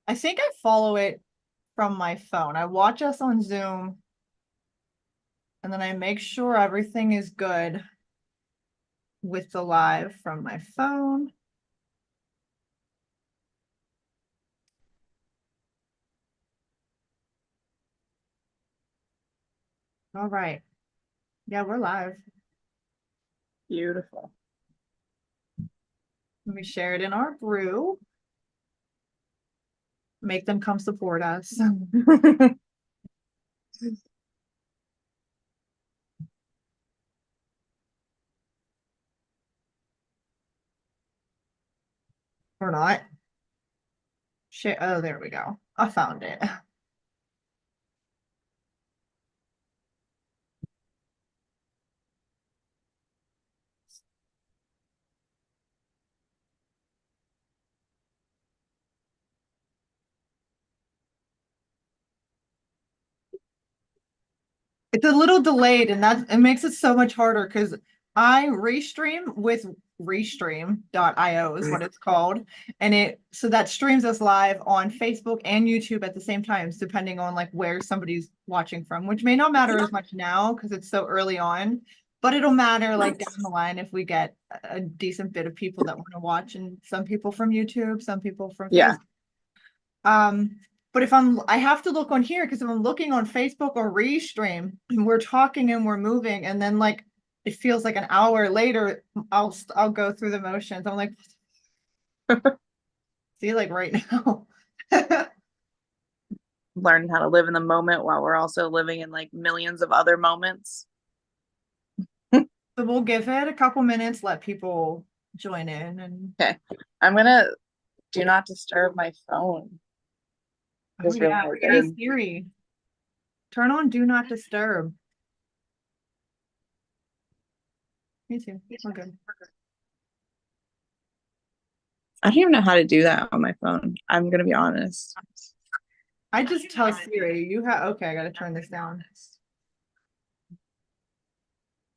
I think I follow it from my phone. I watch us on Zoom and then I make sure everything is good with the live from my phone. All right. Yeah, we're live. Beautiful. Let me share it in our brew. Make them come support us. Or not. Share. Oh, there we go. I found it. It's a little delayed, and it makes it so much harder because I restream with Restream.io is what it's called. And so that streams us live on Facebook and YouTube at the same time, depending on like where somebody's watching from, which may not matter as much now because it's so early on, but it'll matter like down the line if we get a decent bit of people that want to watch, and some people from YouTube, some people from Yeah. Facebook. But I have to look on here because if I'm looking on Facebook or Restream, and we're talking and we're moving, and then like it feels like an hour later, I'll go through the motions. I'm like, see, like right now. Learn how to live in the moment while we're also living in like millions of other moments. So we'll give it a couple minutes, let people join in, and Okay. I'm gonna do not disturb my phone. oh yeah, hey Siri, turn on do not disturb. Me too. We're good. I don't even know how to do that on my phone. I'm gonna be honest. I just tell Siri, you have okay, I gotta turn this down.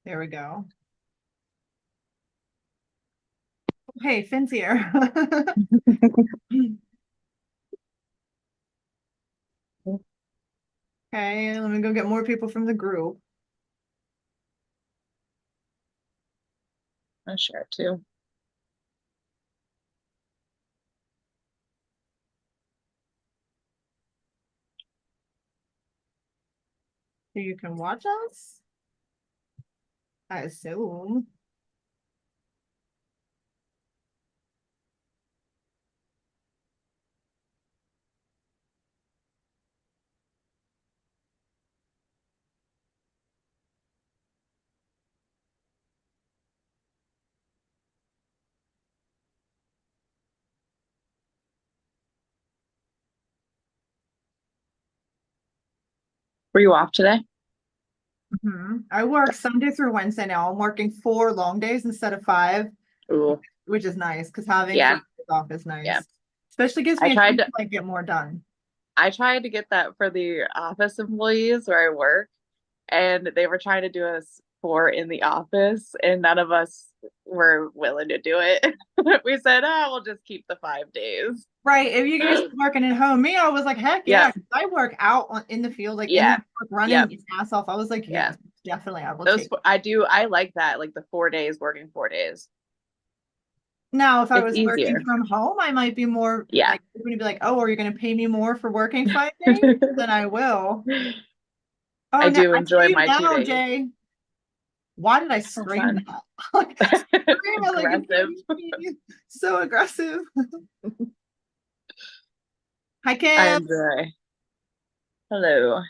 There we go. Hey, Finn's here. Okay, let me go get more people from the group. I'll share it too. So you can watch us, I assume. Were you off today? I work Sunday through Wednesday now. I'm working 4 long days instead of 5, Ooh. which is nice because having Yeah. Fridays off is nice. Yeah. Especially gives me a chance to like get more done. I tried to get that for the office employees where I work, and they were trying to do us 4 in the office, and none of us were willing to do it. We said, oh, we'll just keep the 5 days. Right. If you guys working at home, me, I was like, heck yeah. Yeah. I work out in the field, like in Yeah. the park, running Yep. his ass off. I was like, Yeah. yes, definitely. I will Those take. I like that, like the 4 days working 4 days. Now, if I It's was working easier. from home, I might be more Yeah. like, you're going to be like, oh, are you going to pay me more for working 5 days? Then I will. Oh, I now do I see enjoy you my 2 now, days. Jay. Why did I So scream fun. that? Like, scream it like Aggressive. so aggressive. Hi, I Kim. enjoy. Hello.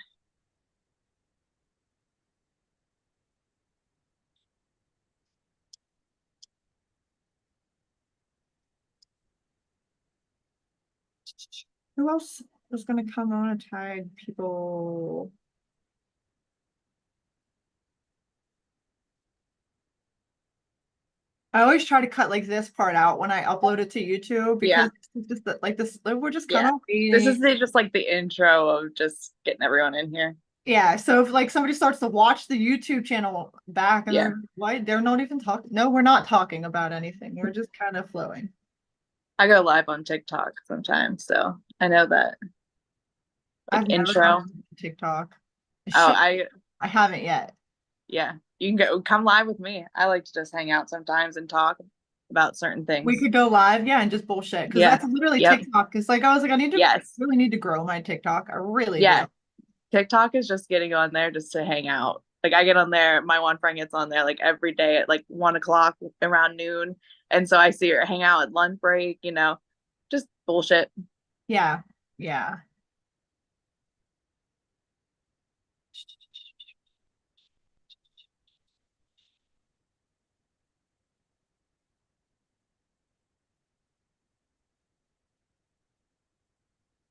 Who else was going to come on and tag people? I always try to cut like this part out when I upload it to YouTube Yeah. because it's just like this, we're just kind Yeah. of This waiting. is just like the intro of just getting everyone in here. Yeah, so if like somebody starts to watch the YouTube channel back and Yeah. they're why they're not even talking. No, we're not talking about anything. We're just kind of flowing. I go live on TikTok sometimes, so I know that like I've never gone intro. on TikTok. I Oh, should. I haven't yet. yeah, you can go come live with me. I like to just hang out sometimes and talk about certain We things. could go live, yeah, and just bullshit because Yeah. that's literally Yep. TikTok. Because like I was like, Yes. really need to grow my TikTok. I really do. Yeah. TikTok is just getting on there just to hang out. Like I get on there, my one friend gets on there like every day at like 1 o'clock around noon. And so I see her hang out at lunch break, just bullshit. Yeah, yeah.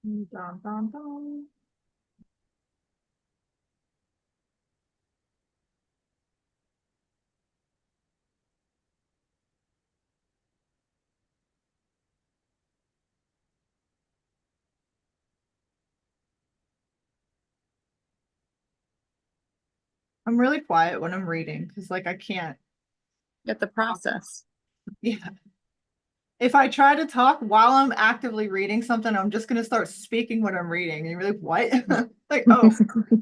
Dun, dun, dun. I'm really quiet when I'm reading because like I can't. Get the process. Yeah. If I try to talk while I'm actively reading something, I'm just gonna start speaking what I'm reading. And you're like, what? Like, oh,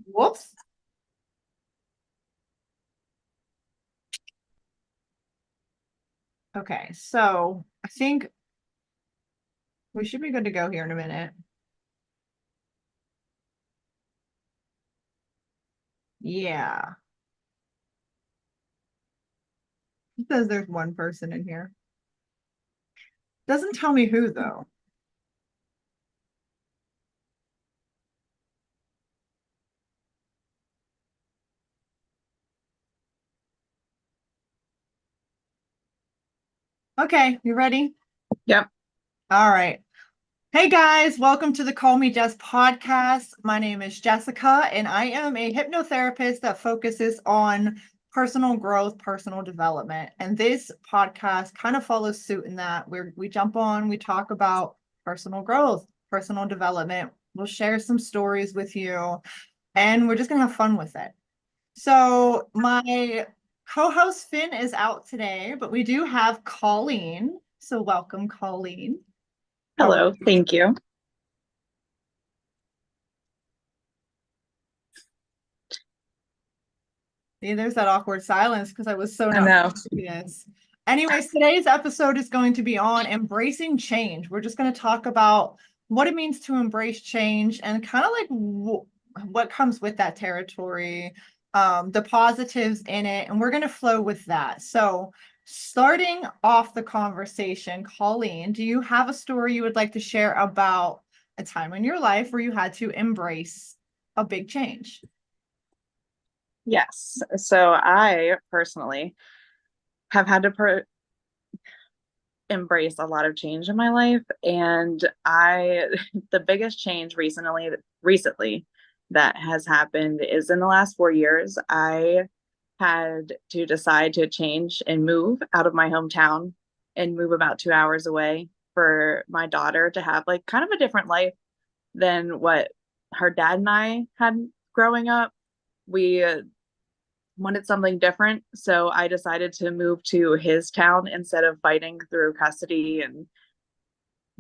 whoops. Okay, so I think we should be good to go here in a minute. Yeah. It says there's one person in here. Doesn't tell me who though. Okay, you ready? Yep. All right. Hey guys, welcome to the Call Me Jess podcast. My name is Jessica, and I am a hypnotherapist that focuses on personal growth, personal development. And this podcast kind of follows suit in that we jump on, we talk about personal growth, personal development. We'll share some stories with you, and we're just gonna have fun with it. So my co-host Finn is out today, but we do have Colleen. So welcome, Colleen. How are Hello. you? Thank you. See, there's that awkward silence because I was so I not know. serious. Anyways, today's episode is going to be on embracing change. We're just going to talk about what it means to embrace change and kind of like what comes with that territory, the positives in it, and we're going to flow with that. So, starting off the conversation, Colleen, do you have a story you would like to share about a time in your life where you had to embrace a big change? Yes. So I personally have had to embrace a lot of change in my life. And the biggest change recently that has happened is in the last 4 years, I had to decide to change and move out of my hometown and move about 2 hours away for my daughter to have like kind of a different life than what her dad and I had growing up. We wanted something different. So I decided to move to his town instead of fighting through custody and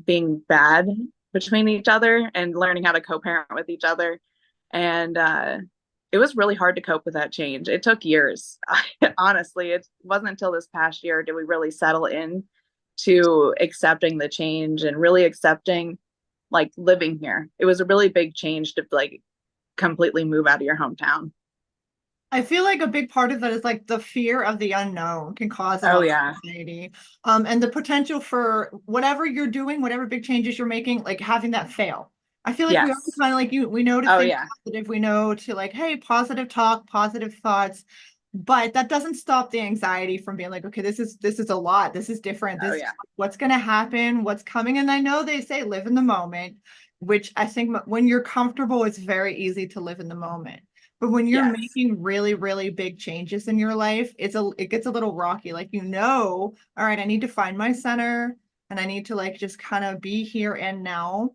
being bad between each other and learning how to co-parent with each other. And it was really hard to cope with that change. It took years. Honestly, it wasn't until this past year did we really settle in to accepting the change and really accepting like living here. It was a really big change to like completely move out of your hometown. I feel like a big part of that is like the fear of the unknown can cause a Oh lot of yeah. anxiety. And the potential for whatever you're doing, whatever big changes you're making, like having that fail. I feel like we all Yes. kind of like we know to Oh think yeah. positive, we know to like, hey, positive talk, positive thoughts, but that doesn't stop the anxiety from being like, okay, this is a lot, this is different, Oh this is yeah. what's gonna happen, what's coming. And I know they say live in the moment, which I think when you're comfortable, it's very easy to live in the moment. But when you're Yes. making really, really big changes in your life, it gets a little rocky. Like, all right, I need to find my center and I need to like just kind of be here and now.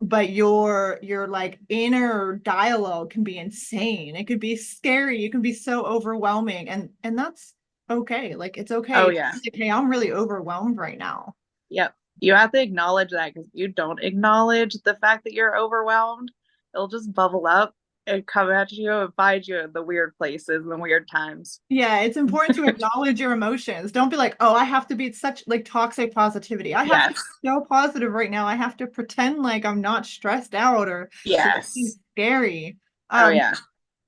but your like inner dialogue can be insane. It could be scary. It can be so overwhelming, and that's okay. Like it's Oh okay. yeah. It's like, hey, I'm really overwhelmed right now. Yep. You have to acknowledge that because if you don't acknowledge the fact that you're overwhelmed, it'll just bubble up and come at you and find you in the weird places and the weird times. Yeah, it's important to acknowledge your emotions. Don't be like, oh, I have to be such like toxic positivity. I have to Yes. be so positive right now. I have to pretend like I'm not stressed out or this is Yes. scary. Oh Um, yeah.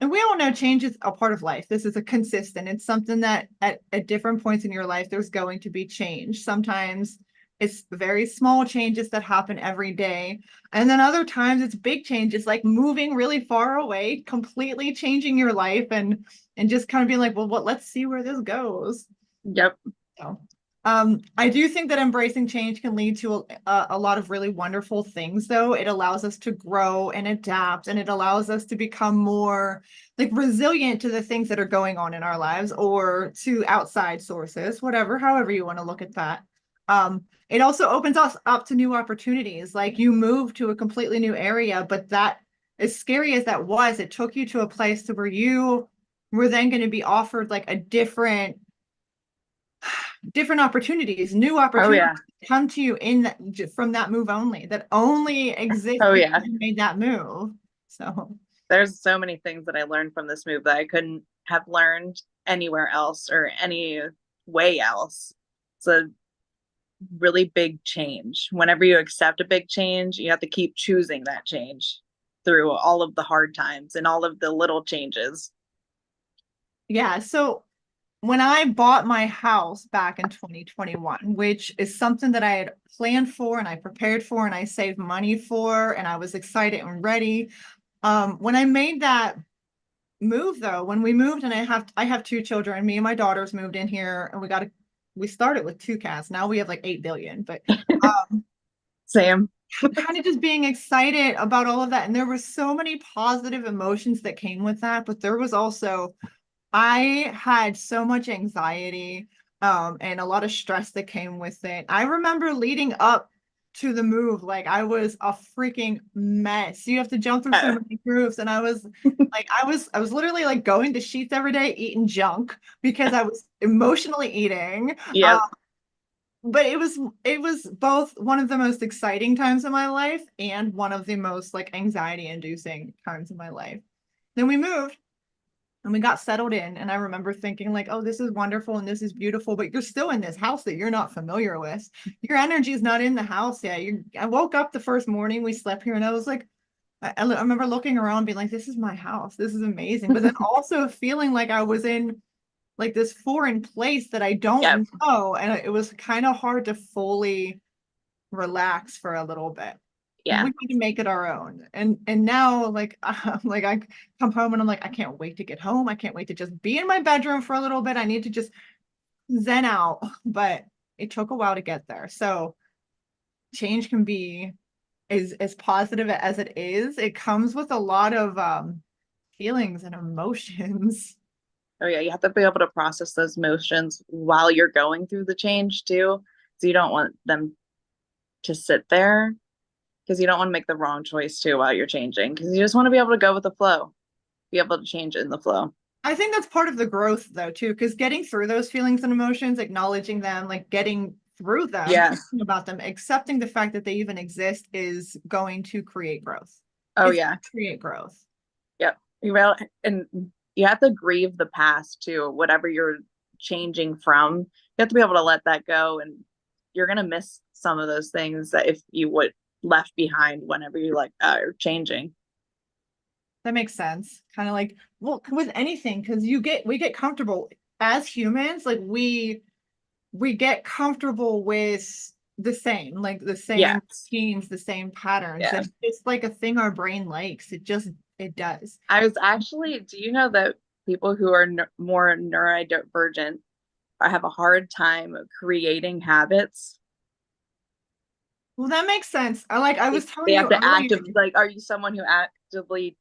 and we all know change is a part of life. This is a consistent. It's something that at different points in your life, there's going to be change. Sometimes it's very small changes that happen every day. And then other times it's big changes, like moving really far away, completely changing your life and just kind of being like, well, what, let's see where this goes. Yep. So, I do think that embracing change can lead to a lot of really wonderful things, though. It allows us to grow and adapt, and it allows us to become more like resilient to the things that are going on in our lives or to outside sources, whatever, however you want to look at that. It also opens us up to new opportunities. Like you move to a completely new area, but that, as scary as that was, it took you to a place to where you were then going to be offered like a different opportunities, new Oh opportunities yeah. come to you in that, from that move only, that only exist Oh because yeah. you made that move. So There's so many things that I learned from this move that I couldn't have learned anywhere else or any way else. It's a really big change. Whenever you accept a big change, you have to keep choosing that change through all of the hard times and all of the little changes. yeah, so when I bought my house back in 2021, which is something that I had planned for and I prepared for and I saved money for and I was excited and ready. When I made that move though, when we moved and I have two children, me and my daughters moved in here and we started with two cats. Now we have like 8 billion, but um Sam. kind of just being excited about all of that. And there were so many positive emotions that came with that, but there was also, I had so much anxiety, and a lot of stress that came with it. I remember leading up to the move, like I was a freaking mess. You have to jump through so Uh, many groups, and I was literally like going to Sheets every day, eating junk because I was emotionally eating. yep. But it was both one of the most exciting times of my life and one of the most like anxiety inducing times of my life. Then we moved and we got settled in, and I remember thinking like, oh, this is wonderful and this is beautiful, but you're still in this house that you're not familiar with. Your energy is not in the house yet. I woke up the first morning we slept here and I was like, I remember looking around being like, this is my house, this is amazing, but then also feeling like I was in like this foreign place that I Yep. don't know. And it was kind of hard to fully relax for a little bit. And Yeah. we need to make it our own. And now like I'm like I come home and I'm like, I can't wait to get home. I can't wait to just be in my bedroom for a little bit. I need to just zen out. But it took a while to get there. So change can be as positive as it is. It comes with a lot of feelings and emotions. Oh yeah. You have to be able to process those emotions while you're going through the change too. So you don't want them to sit there because you don't want to make the wrong choice too while you're changing because you just want to be able to go with the flow, be able to change in the flow. I think that's part of the growth though too, because getting through those feelings and emotions, acknowledging them, like getting through them, Yeah. thinking about them, accepting the fact that they even exist is going to create growth. Oh It's yeah. create growth. Yep. And you have to grieve the past too, whatever you're changing from. You have to be able to let that go and you're gonna miss some of those things that if you would left behind whenever you like are changing. That makes sense. Kind of like, well, with anything, because we get comfortable as humans, like we get comfortable with like the same Yes. routines, the same patterns. Yeah. And it's like a thing our brain likes. It does. I was actually, do you know that people who are more neurodivergent have a hard time creating habits? Well, that makes sense. I was They telling you have to earlier. actively, like, are you someone who actively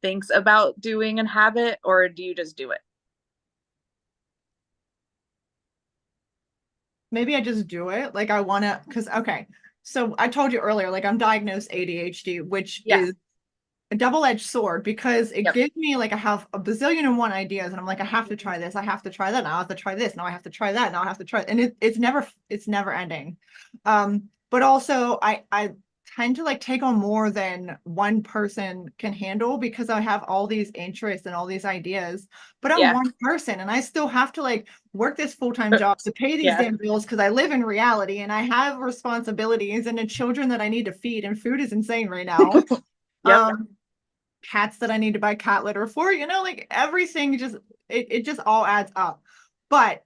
thinks about doing a habit or do you just do it? Maybe I just do it. Like I want to, because okay. So I told you earlier, like I'm diagnosed ADHD, which Yeah. is a double-edged sword because it Yep. gives me like I have a bazillion and one ideas, and I'm like, I have to try this, I have to try that, now I have to try this, now I have to try that, now I have to try, and it's never ending. But also I tend to like take on more than one person can handle because I have all these interests and all these ideas, but I'm Yeah. one person and I still have to like work this full-time job to pay these Yeah. damn bills because I live in reality and I have responsibilities and the children that I need to feed, and food is insane right now. Yep. Um, Cats that I need to buy cat litter for, like everything just it just all adds up. But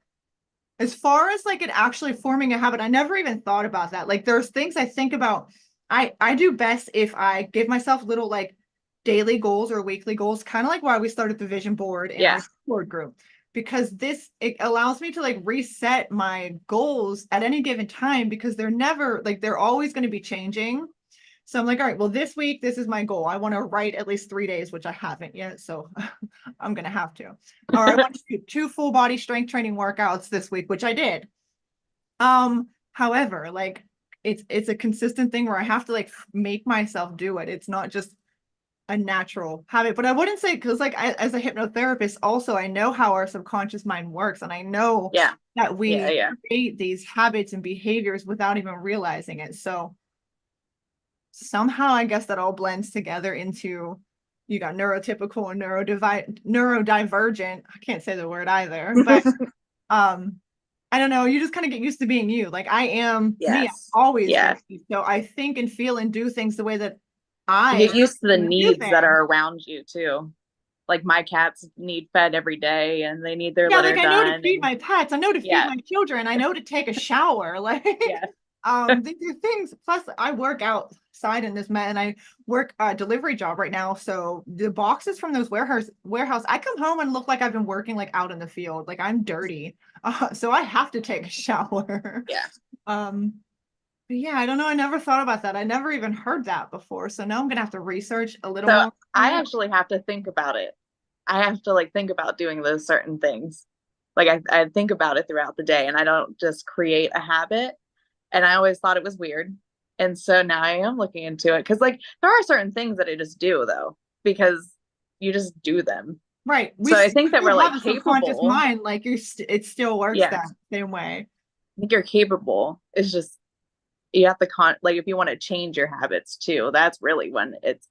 as far as like it actually forming a habit, I never even thought about that. Like there's things I think about. I do best if I give myself little like daily goals or weekly goals, kind of like why we started the vision board in our Yeah. Discord group, because this it allows me to like reset my goals at any given time because they're never like they're always going to be changing. So I'm like, all right, well, this week, this is my goal. I want to write at least 3 days, which I haven't yet. So I'm going to have to. Or I want to do 2 full body strength training workouts this week, which I did. However, like it's a consistent thing where I have to like make myself do it. It's not just a natural habit. But I wouldn't say because like as a hypnotherapist, also I know how our subconscious mind works, and I know Yeah. that Yeah. we Yeah. create these habits and behaviors without even realizing it. So somehow I guess that all blends together into you got neurotypical and neurodivergent. I can't say the word either, but um I don't know, you just kind of get used to being you. Like I am me, I've Yes. always been Yes. me. So I think and feel and do things the way that You I get used to the do needs that things. are around you too. Like my cats need fed every day and they need their Yeah, like litter I know to done feed and my pets, I know to feed yeah. my children, I know to take a shower. Like Yeah. these are things. Plus, I work outside in this man, and I work a delivery job right now. So the boxes from those warehouse, I come home and look like I've been working like out in the field, like I'm dirty. So I have to take a shower. Yeah. But yeah, I don't know. I never thought about that. I never even heard that before. So now I'm gonna have to research a little So more on I it. actually have to think about it. I have to like think about doing those certain things. Like I think about it throughout the day and I don't just create a habit. And I always thought it was weird. And so now I am looking into it because like there are certain things that I just do though, because you just do them. Right. So We I think that still we're have like a subconscious capable. mind. Like it still works Yeah. that same way. I think you're capable. It's just you have to like if you want to change your habits too, that's really when it's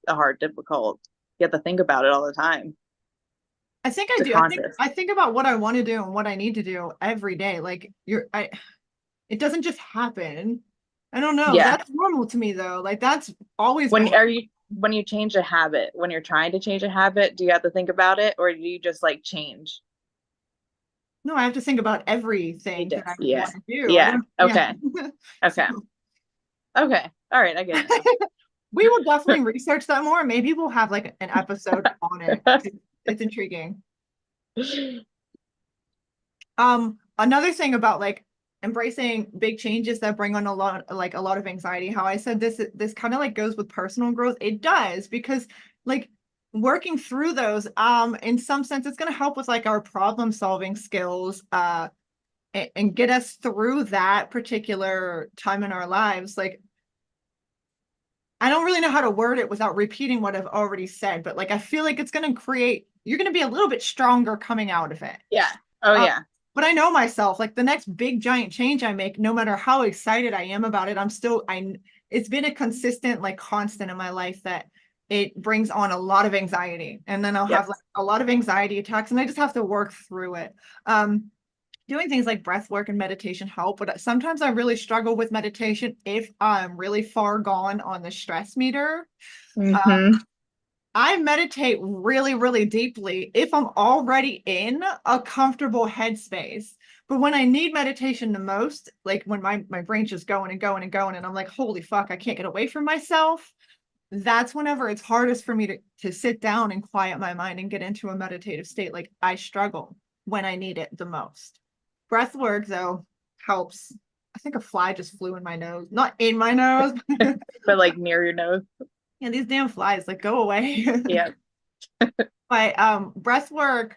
a hard, difficult. You have to think about it all the time. I think I You're do. I think conscious. I think about what I want to do and what I need to do every day. Like it doesn't just happen. I don't know. Yeah. That's normal to me though. Like that's always been. When you change a habit, when you're trying to change a habit, do you have to think about it or do you just like change? No, I have to think about You everything that I just yeah. want to do. I Yeah. don't. Yeah. Okay. Okay. So Okay. All right, I get it now. we will definitely research that more. Maybe we'll have like an episode on it. It's intriguing. Another thing about like embracing big changes that bring on a lot of anxiety, how I said this kind of like goes with personal growth. It does because like working through those, in some sense, it's going to help with like our problem solving skills, and get us through that particular time in our lives. Like I don't really know how to word it without repeating what I've already said, but like I feel like it's going to you're going to be a little bit stronger coming out of it. Yeah. Oh Um, yeah. but I know myself, like the next big giant change I make, no matter how excited I am about it, it's been a consistent, like constant in my life that it brings on a lot of anxiety. And then I'll Yep. have like a lot of anxiety attacks and I just have to work through it. Doing things like breath work and meditation help, but sometimes I really struggle with meditation if I'm really far gone on the stress meter. Uh, Mm-hmm. I meditate really, really deeply if I'm already in a comfortable headspace. But when I need meditation the most, like when my brain's just going and going and going, and I'm like, holy fuck, I can't get away from myself. That's whenever it's hardest for me to sit down and quiet my mind and get into a meditative state. Like I struggle when I need it the most. Breath work, though, helps. I think a fly just flew in my nose, not in my nose. But like near your nose. Yeah, these damn flies, like go away. Yeah. But breath work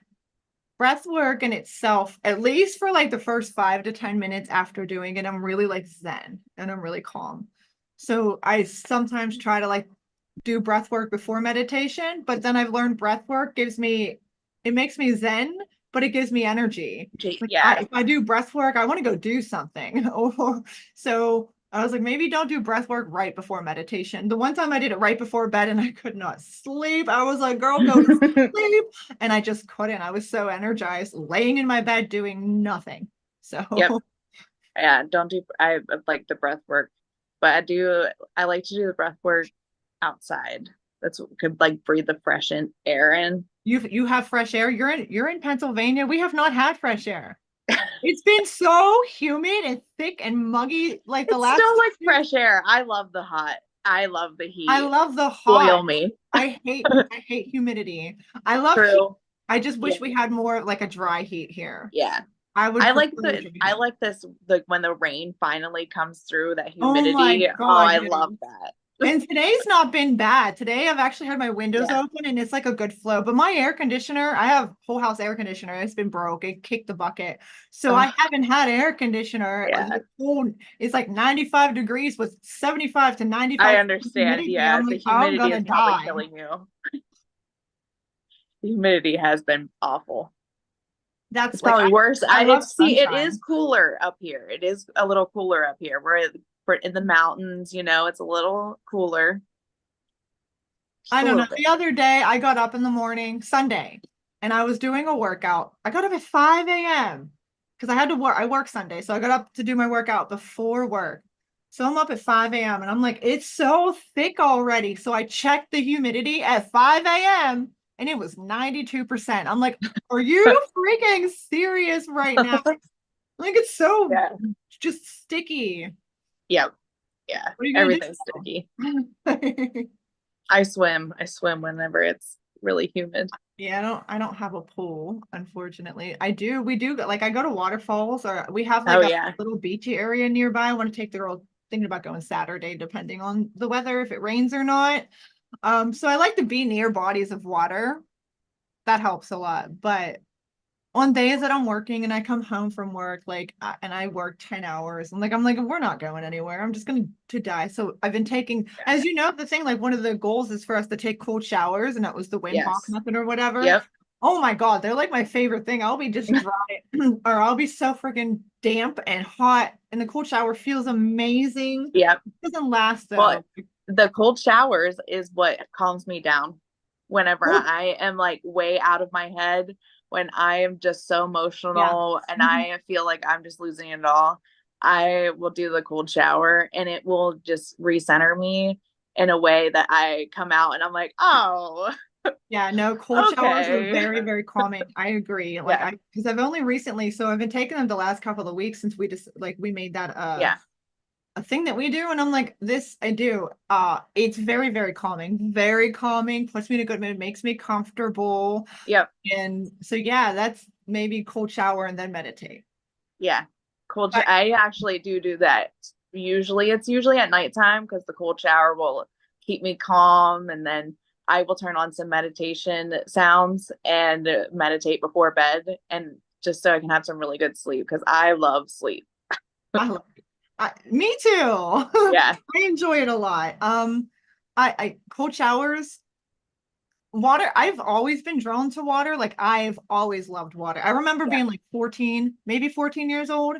breath work in itself, at least for like the first 5 to 10 minutes after doing it, I'm really like zen and I'm really calm. So I sometimes try to like do breath work before meditation, but then I've learned breath work gives me, it makes me zen, but it gives me energy. Like Yeah. if I do breath work, I want to go do something. Or so I was like, maybe don't do breath work right before meditation. The one time I did it right before bed and I could not sleep. I was like, girl, go to sleep. And I just couldn't. I was so energized, laying in my bed doing nothing. Yep. So Yeah. Don't do, I like the breath work, but I like to do the breath work outside. That's could like breathe the fresh air in. you have fresh air. You're in Pennsylvania. We have not had fresh air. It's been so humid and thick and muggy like the It's last still like 2 years. fresh air. I love the hot. I love the I heat. love the hot. Boil me. I hate humidity. I love heat. True. I just Yeah. wish we had more of like a dry heat here. Yeah. I would prefer dry I heat. like this like when the rain finally comes through, that Oh my humidity. Oh, God, I yes. love that. And today's not been bad. Today I've actually had my windows Yeah. open and it's like a good flow. But my air conditioner, I have whole house air conditioner. It's been broke. It kicked the bucket. So Oh, I haven't had air conditioner. Like yeah. it's cold. It's like 95 degrees with 75 to I 95 understand. humidity. I'm Yeah, the like, I'm humidity gonna is probably die. killing you. The humidity has been awful. That's It's like probably worse. I love It is sunshine. cooler up here. It is a little cooler up here. We're in the mountains, it's a little cooler. Just I a don't know. little bit. The other day I got up in the morning, Sunday, and I was doing a workout. I got up at 5 a.m. because I had to work. I work Sunday. So I got up to do my workout before work. So I'm up at 5 a.m. and I'm like, it's so thick already. So I checked the humidity at 5 a.m. and it was 92%. I'm like, are you freaking serious right now? Like it's so Yeah. just sticky. Yep. Yeah. What are you gonna Everything's sticky. do? I swim. I swim whenever it's really humid. Yeah, I don't have a pool, unfortunately. We do like I go to waterfalls or we have Oh like a yeah. little beachy area nearby. I want to take the girl thinking about going Saturday, depending on the weather, if it rains or not. So I like to be near bodies of water. That helps a lot. But on days that I'm working and I come home from work, like, and I work 10 hours, and like, I'm like, we're not going anywhere. I'm just going to die. So I've been taking, Yeah. as you know, the thing, like, one of the goals is for us to take cold showers, and that was the Wim Hof Yes. method or whatever. Yep. Oh my God, they're like my favorite thing. I'll be just dry or I'll be so freaking damp and hot, and the cold shower feels amazing. Yep. It doesn't last Well, though. the cold showers is what calms me down whenever Cold, I am like way out of my head, when I am just so yeah. emotional and Mhm. I feel like I'm just losing it all. I will do the cold shower and it will just recenter me in a way that I come out and I'm like, oh, Yeah, no, cold showers are okay. very, very calming. I agree. Like Yeah. because I've only recently, so I've been taking them the last couple of weeks since we just like we made that Yeah. a thing that we do, and I'm like, this I do. It's very, very calming, puts me in a good mood, makes me comfortable. Yep. And so yeah, that's maybe cold shower and then meditate. Yeah. But I actually do that. It's usually at nighttime because the cold shower will keep me calm, and then I will turn on some meditation sounds and meditate before bed, and just so I can have some really good sleep because I love sleep. I love it. Me too. Yeah. I enjoy it a lot. I cold showers. Water, I've always been drawn to water. Like I've always loved water. I remember Yeah. being like 14, maybe 14 years old,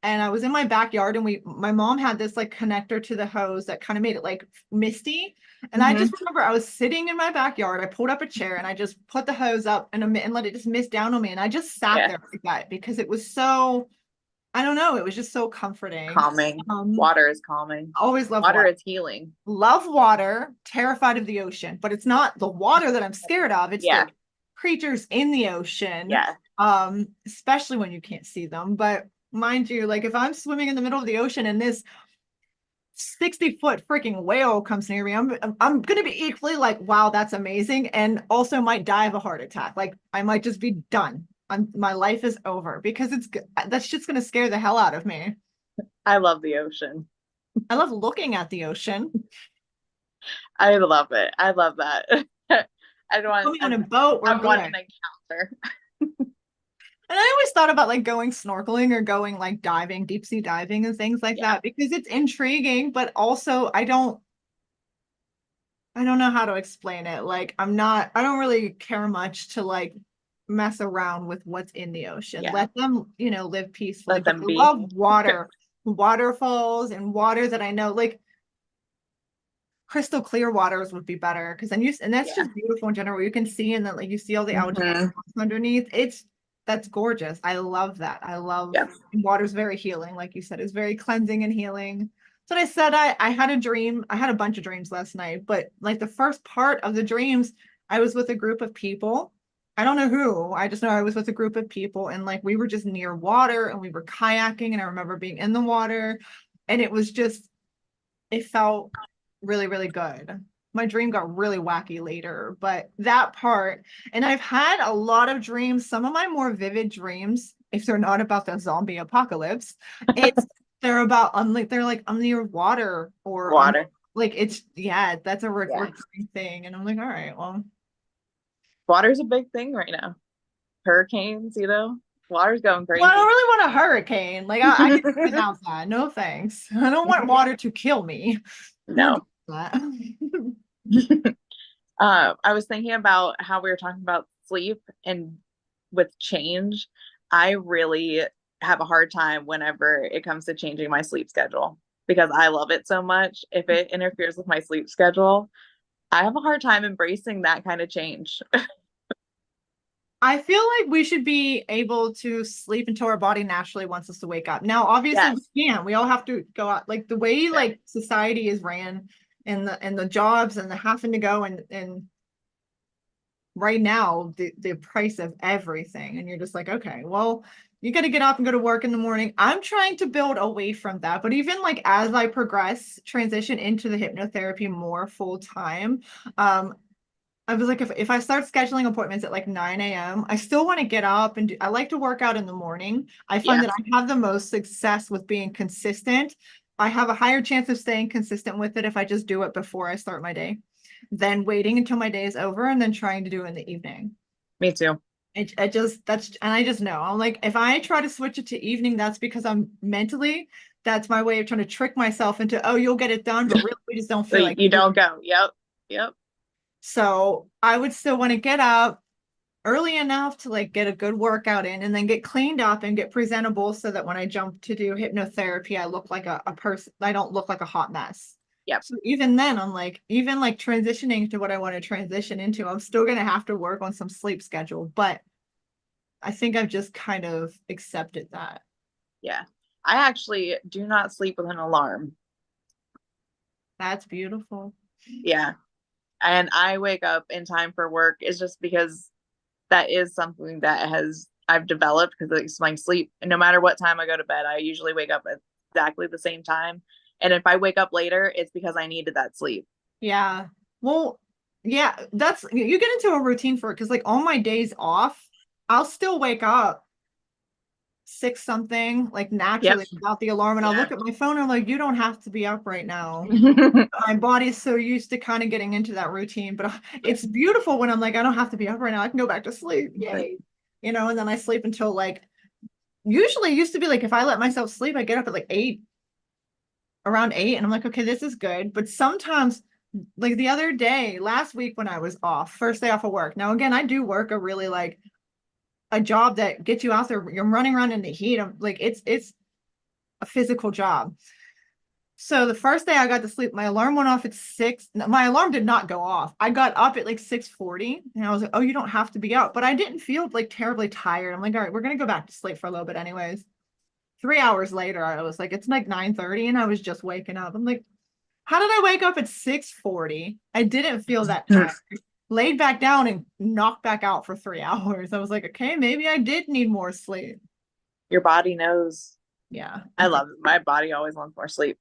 and I was in my backyard and my mom had this like connector to the hose that kind of made it like misty. And I just Hmm. remember I was sitting in my backyard. I pulled up a chair and I just put the hose up and let it just mist down on me. And I just sat Yeah. there like that because it was so, I don't know, it was just so comforting. Calming. Um, Water is calming. always loved Water water. is healing. Love water, terrified of the ocean, but it's not the water that I'm scared of. It's Yeah. the creatures in the ocean, Yeah. especially when you can't see them. But mind you, like if I'm swimming in the middle of the ocean and this 60-foot freaking whale comes near me, I'm gonna be equally like, wow, that's amazing, and also might die of a heart attack. Like I might just be done. My life is over because that's just gonna scare the hell out of me. I love the ocean. I love looking at the ocean. I love it. I love that. I don't want Put me on a boat, we're I want an good. encounter. And I always thought about like going snorkeling or going like diving, deep sea diving and things like Yeah, that because it's intriguing, but also I don't know how to explain it. Like I don't really care much to like mess around with what's in the ocean. yeah. Let them, live peacefully. Let But them I be. love water, waterfalls and water that I know like crystal clear waters would be better because and that's Yeah. just beautiful in general. You can see and then like you see all the algae and Hmm. underneath. That's gorgeous. I love that. I love Yeah. water's very healing, like you said, it's very cleansing and healing. So I said I had a dream. I had a bunch of dreams last night, but like the first part of the dreams, I was with a group of people. I don't know who. I just know I was with a group of people and like we were just near water and we were kayaking and I remember being in the water and it felt really, really good. My dream got really wacky later, but that part, and I've had a lot of dreams, some of my more vivid dreams, if they're not about the zombie apocalypse, it's they're like I'm near water or I'm Water. like it's yeah, that's a Yeah. recurring thing. And I'm like, all right, well, Water's a big thing right now. Hurricanes, water's going I don't crazy. really want a hurricane. Like I can live without that. No thanks. I don't want water to kill me. I'm not No. doing that. I was thinking about how we were talking about sleep and with change. I really have a hard time whenever it comes to changing my sleep schedule because I love it so much. If it interferes with my sleep schedule, I have a hard time embracing that kind of change. I feel like we should be able to sleep until our body naturally wants us to wake up. Now, obviously, Yes. we can't. We all have to go out. Like the way Yeah. like society is ran and the jobs and the having to go and right now the price of everything. And you're just like, okay, well, you got to get up and go to work in the morning. I'm trying to build away from that. But even like as I progress, transition into the hypnotherapy more full time, um, I was like, if I start scheduling appointments at like 9 a.m., I still want to get up and I like to work out in the morning. I find Yeah. that I have the most success with being consistent. I have a higher chance of staying consistent with it if I just do it before I start my day than waiting until my day is over and then trying to do it in the evening. Me too. And I just know I'm like, if I try to switch it to evening, that's because that's my way of trying to trick myself into, oh, you'll get it done, but really we just don't So feel like you doing don't it. go. Yep. Yep. So I would still want to get up early enough to like get a good workout in and then get cleaned up and get presentable so that when I jump to do hypnotherapy, I look like a person. I don't look like a hot mess. Yep. So even then, I'm like, even like transitioning to what I want to transition into, I'm still going to have to work on some sleep schedule. But I think I've just kind of accepted that. Yeah. I actually do not sleep with an alarm. That's beautiful. Yeah. And I wake up in time for work is just because that is something that has I've developed because it's my sleep. And no matter what time I go to bed, I usually wake up at exactly the same time. And if I wake up later, it's because I needed that sleep. Yeah. Well, yeah, that's you get into a routine for it because like all my days off, I'll still wake up six something like Yep. naturally without the alarm and I'll Yeah. look at my phone and I'm like, you don't have to be up right now. My body's so used to kind of getting into that routine, but Yeah. it's beautiful when I'm like, I don't have to be up right now. I can go back to sleep. Yay. And then I sleep until like usually it used to be like if I let myself sleep, I get up at like around 8 and I'm like, okay, this is good. But sometimes like the other day, last week when I was off, first day off of work. Now again, I do work a really like a job that gets you out there. You're running around in the heat. I'm like it's a physical job. So the first day I got to sleep, my alarm went off at 6. No, my alarm did not go off. I got up at like 6:40 and I was like, oh, you don't have to be out. But I didn't feel like terribly tired. I'm like, all right, we're gonna go back to sleep for a little bit anyways. 3 hours later, I was like, it's like 9:30 and I was just waking up. I'm like, how did I wake up at 6:40? I didn't feel that tired. Laid back down and knocked back out for 3 hours. I was like, okay, maybe I did need more sleep. Your body knows. Yeah, I it did. love it. My body always wants more sleep.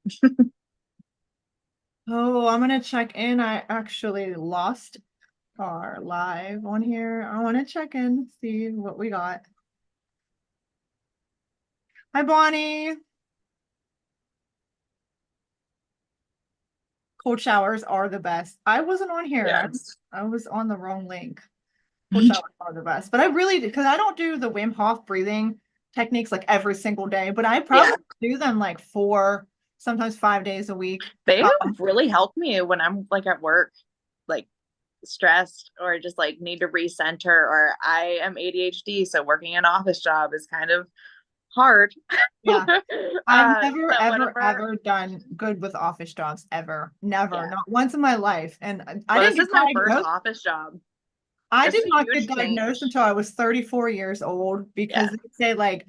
Oh, I'm gonna check in. I actually lost our live on here. I want to check in, see what we got. Hi, Bonnie. Cold showers are the best. I wasn't on here. Yes. I was on the wrong link. which that was one of the best. But I really, because I don't do the Wim Hof breathing techniques like every single day, but I Yeah. probably do them like 4, sometimes 5 days a week. They have really helped me when I'm like at work, like stressed or just like need to recenter, or I am ADHD, so working an office job is kind of hard. Yeah. I've never, So ever, whenever, ever done good with office jobs ever. Never, yeah. not once in my life. And I Well, didn't this get is my first diagnosed. office job. I This did is a not get huge diagnosed change. until I was 34 years old because Yeah. they say like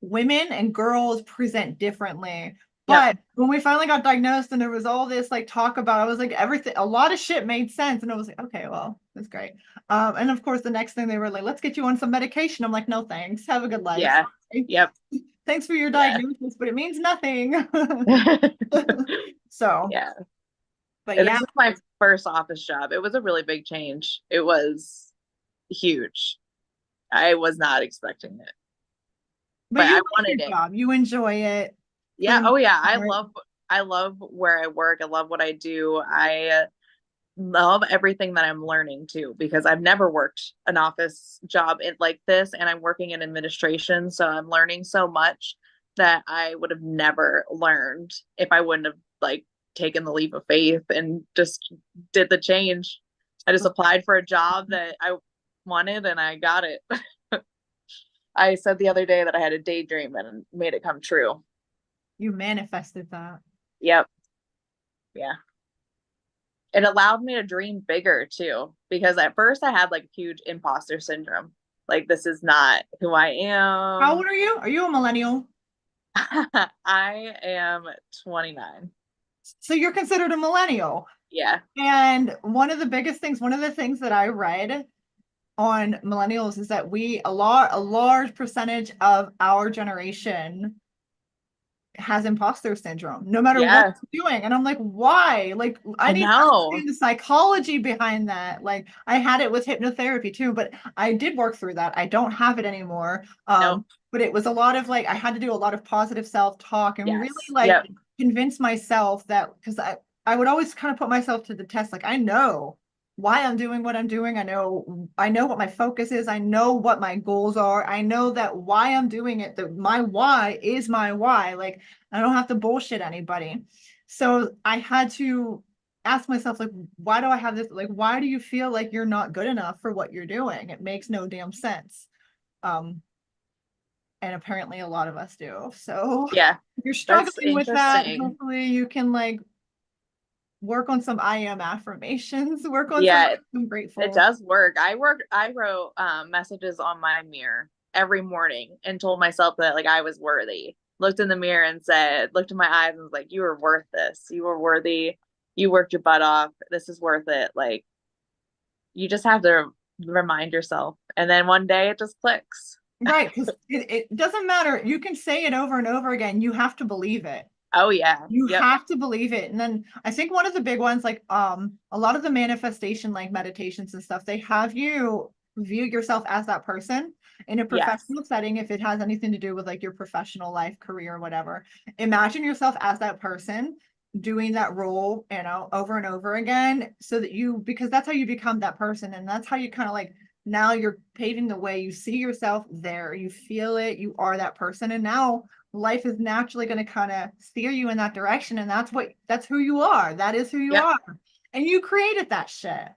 women and girls present differently. Yep. But when we finally got diagnosed and there was all this like talk about, I was like, everything, a lot of shit made sense. And I was like, okay, well, that's great. And of course, the next thing they were like, let's get you on some medication. I'm like, no, thanks. Have a good life. Yeah. Yep. Thanks for your Yeah. diagnosis, but it means nothing. So, Yeah. but And yeah, this is my first office job. It was a really big change. It was huge. I was not expecting it, but but you I like wanted your it. job. You enjoy it for Yeah. the Oh most yeah. part. I love where I work. I love what I do. I love everything that I'm learning too, because I've never worked an office job like this, and I'm working in administration. So I'm learning so much that I would have never learned if I wouldn't have like taken the leap of faith and just did the change. I just applied for a job that I wanted and I got it. I said the other day that I had a daydream and made it come true. You manifested that. Yep. Yeah. It allowed me to dream bigger too, because at first I had like huge imposter syndrome. Like, this is not who I How am. old are you? Are you a millennial? I am 29. So you're considered a millennial. Yeah. And one of the biggest things, one of the things that I read on millennials is that a large percentage of our generation has imposter syndrome, no matter what Yeah. you're doing. And I'm like, why? Like, I I need to know. understand the psychology behind that. Like, I had it with hypnotherapy too, but I did work through that. I don't have it anymore. Nope. But it was a lot of like, I had to do a lot of positive self-talk and really Yes. like Yep. convince myself that because I would always kind of put myself to the test. Like, I know why I'm doing what I'm doing. I know what my focus is. I know what my goals are. I know that why I'm doing it, that my why is my why. Like I don't have to bullshit anybody. So I had to ask myself, like, why do I have this? Like, why do you feel like you're not good enough for what you're doing? It makes no damn sense. Um, and apparently a lot of us do. So Yeah. if you're That's struggling with that, interesting. hopefully you can like work on some I am affirmations, work on some Yeah, I'm it grateful. does work. I wrote messages on my mirror every morning and told myself that like I was worthy. Looked in the mirror and said, looked in my eyes and was like, you were worth this. You were worthy. You worked your butt off. This is worth it. Like, you just have to remind yourself. And then one day it just clicks. Right, because it doesn't matter. You can say it over and over again. You have to believe it. Oh yeah. You Yep. have to believe it. And then I think one of the big ones, like a lot of the manifestation like meditations and stuff, they have you view yourself as that person in a Yes. professional setting if it has anything to do with like your professional life, career, whatever. Imagine yourself as that person doing that role, over and over again so that you because that's how you become that person and that's how you kind of like now you're paving the way. You see yourself there, you feel it, you are that person and now life is naturally going to kind of steer you in that direction and that's who you are, that is who you Yep. are and you created that shit.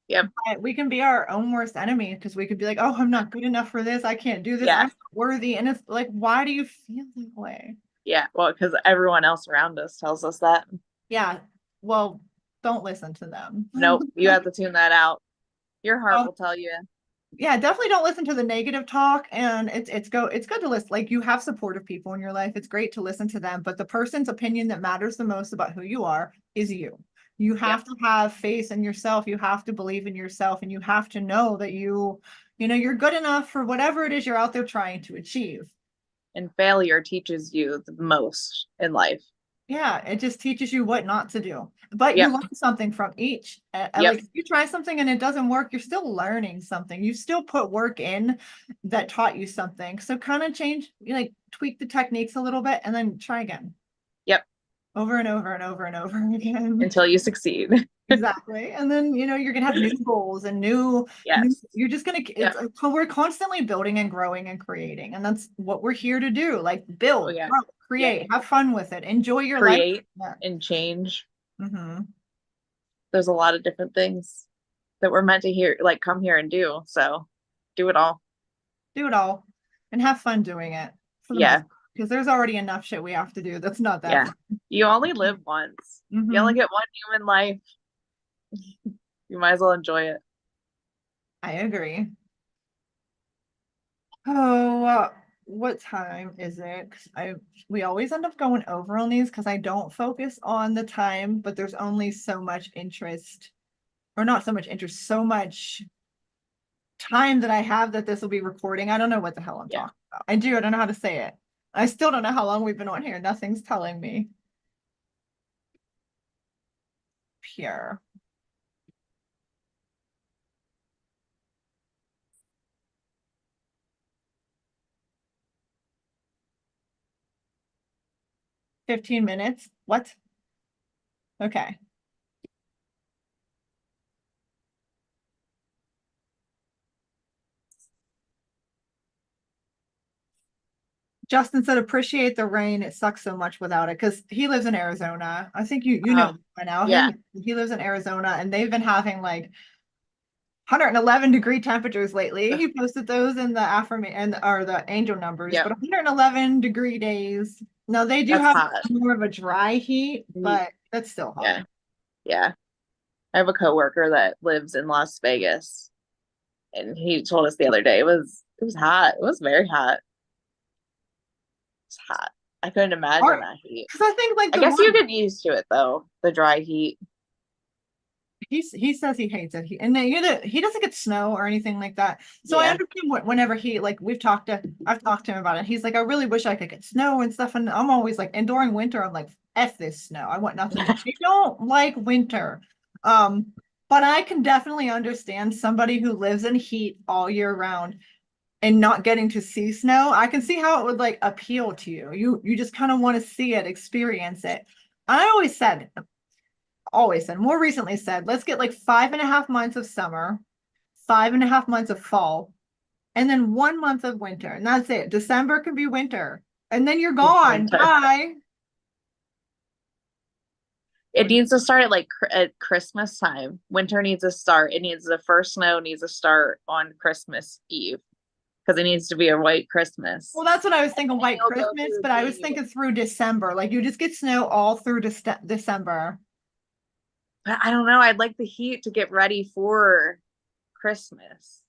Yep. But we can be our own worst enemy because we could be like, oh, I'm not good enough for this, I can't do this, I'm Yeah. not worthy, and it's like, why do you feel that way? Yeah. Well, because everyone else around us tells us that. Yeah, well, don't listen to them. Nope. You have to tune that out. Your heart um, will tell you. yeah, definitely don't listen to the negative talk. And it's good to listen. Like you have supportive people in your life. It's great to listen to them, but the person's opinion that matters the most about who you are is you. You Yep. have to have faith in yourself. You have to believe in yourself, and you have to know that you're good enough for whatever it is you're out there trying to achieve. And failure teaches you the most in life. Yeah, it just teaches you what not to do. But you Yep. learn something from each. Yep. Like if you try something and it doesn't work, you're still learning something. You still put work in that taught you something. So kind of change, like tweak the techniques a little bit and then try again Yep. over and over and over and over again. Until you succeed. Exactly. And then, you're gonna have new goals and Yes. you're just gonna, Yep. we're constantly building and growing and creating. And that's what we're here to do. Like Oh build, yeah. grow, Yep. create, have fun with it, enjoy your life. Create Yeah. and change. Mm-hmm. There's a lot of different things that we're meant to hear, like come here and do. So do it all. Do it all and have fun doing it for the most Yeah. part. Because there's already enough shit we have to do that's not that Yeah. fun. You only live once. You only Mm-hmm. get one human life. You might as well enjoy it. I agree. Oh, what time is it? 'Cause we always end up going over on these because I don't focus on the time, but there's only so much interest, or not so much interest, so much time that I have that this will be recording. I don't know what the hell I'm Yeah. talking about. I don't know how to say it. I still don't know how long we've been on here. Nothing's telling me. Pure. 15 minutes. What? Okay. Justin said, appreciate the rain. It sucks so much without it because he lives in Arizona. I think you know Oh, by now. yeah. He lives in Arizona and they've been having like 111-degree temperatures lately. Ugh, He posted those in the affirmation or the angel numbers, yep. but 111-degree days. Now they do That's have hot. more of a dry heat, but that's still hot. Yeah. Yeah. I have a coworker that lives in Las Vegas, and he told us the other day it was hot. It was very hot. It's hot. I couldn't imagine Or that heat. because I think like I the guess you one get used to it though, the dry heat. he says he hates it. And then he doesn't get snow or anything like that. So I Yeah. understand whenever I've talked to him about it. He's like, I really wish I could get snow and stuff. And I'm always like, and during winter, I'm like, F this snow. I want nothing to I don't like winter. Um, but I can definitely understand somebody who lives in heat all year round and not getting to see snow. I can see how it would like appeal to you. You just kind of want to see it, experience it. I always said, more recently said, let's get like 5.5 months of summer, 5.5 months of fall, and then 1 month of winter. And that's it. December can be winter. And then you're gone. Winter. Bye. It needs to start at like at Christmas time. Winter needs to start. It needs the first snow needs to start on Christmas Eve because it needs to be a white Christmas. Well, that's what I was thinking, And white you'll go Christmas, through but I was January. thinking through December. Like you just get snow all through December. But I don't know. I'd like the heat to get ready for Christmas.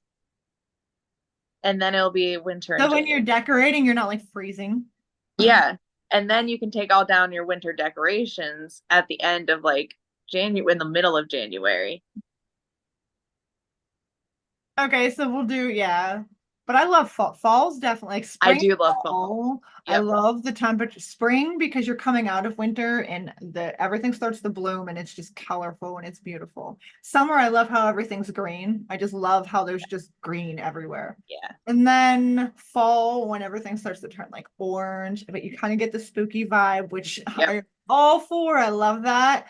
And then it'll be winter in So when you're January. decorating, you're not like freezing. Yeah. And then you can take all down your winter decorations at the end of like January, in the middle of January. Okay, so we'll do, yeah. But I love fall. Fall's definitely like I spring, do love fall. fall. I Yep. love the temperature. Spring because you're coming out of winter and everything starts to bloom and it's just colorful and it's beautiful. Summer, I love how everything's green. I just love how there's just green everywhere. Yeah. And then fall, when everything starts to turn like orange, but you kind of get the spooky vibe, which Yep. I'm all for. I love that.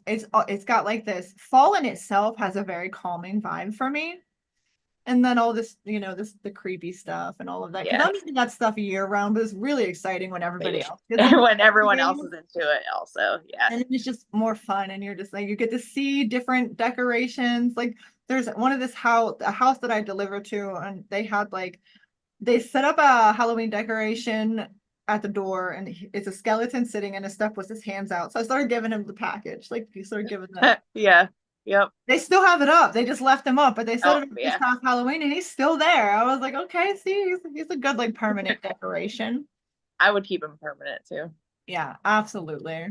It's got like this fall in itself has a very calming vibe for me. And then all this, the creepy stuff and all of that. Because Yeah. I'm into that stuff year round, but it's really exciting when everybody else gets into When everyone else it. is into it, also. Yeah. And it's just more fun. And you're just like, you get to see different decorations. Like there's one of a house that I delivered to, and they set up a Halloween decoration at the door, and it's a skeleton sitting and his stuff with his hands out. So I started giving him the package. Like you started giving them. Yeah. Yep. They still have it up. They just left him up, but they set Oh, it up this yeah. past Halloween and he's still there. I was like, okay, see, he's a good like permanent decoration. I would keep them permanent too. Yeah, absolutely.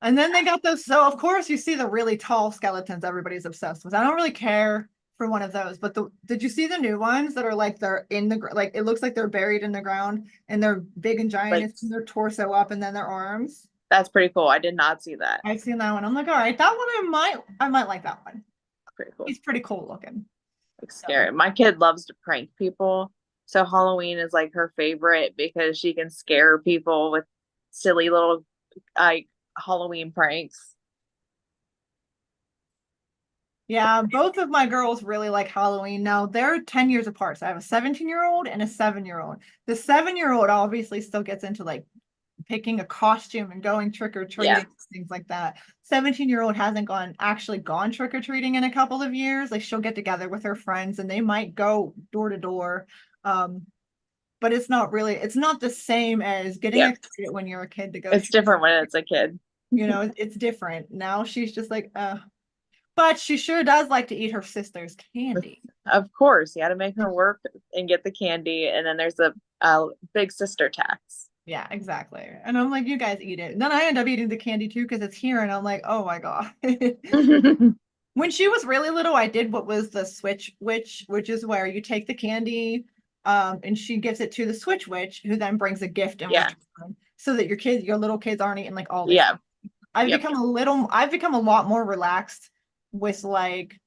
And then they got those. So of course you see the really tall skeletons everybody's obsessed with. I don't really care for one of those, but did you see the new ones that are like they're in the like it looks like they're buried in the ground and they're big and giant. Like, It's their torso up and then their arms. that's pretty cool. I did not see that. I've seen that one. I'm like, all right, that one I might like that one. Pretty cool. He's pretty cool looking. Like So scary. My kid loves to prank people. So Halloween is like her favorite because she can scare people with silly little like Halloween pranks. Yeah, both of my girls really like Halloween. Now they're 10 years apart. So I have a 17-year-old and a 7-year-old. The 7-year-old obviously still gets into like picking a costume and going trick or Yeah. treating, things like that. 17-year-old hasn't actually gone trick or treating in a couple of years. Like she'll get together with her friends and they might go door to door. Um, but it's not the same as getting Yep. excited when you're a kid to go It's trick. different when it's a kid. It's different. Now she's just like, but she sure does like to eat her sister's candy. Of course, you got to make her work and get the candy, and then there's a big sister tax. Yeah, exactly. And I'm like, you guys eat it. And then I end up eating the candy too because it's here. And I'm like, oh my God. When she was really little, I did what was the Switch Witch, which is where you take the candy, and she gives it to the Switch Witch, who then brings a gift in Yeah. return, so that your little kids aren't eating like all this. Yeah. Yep. I've become a lot more relaxed with like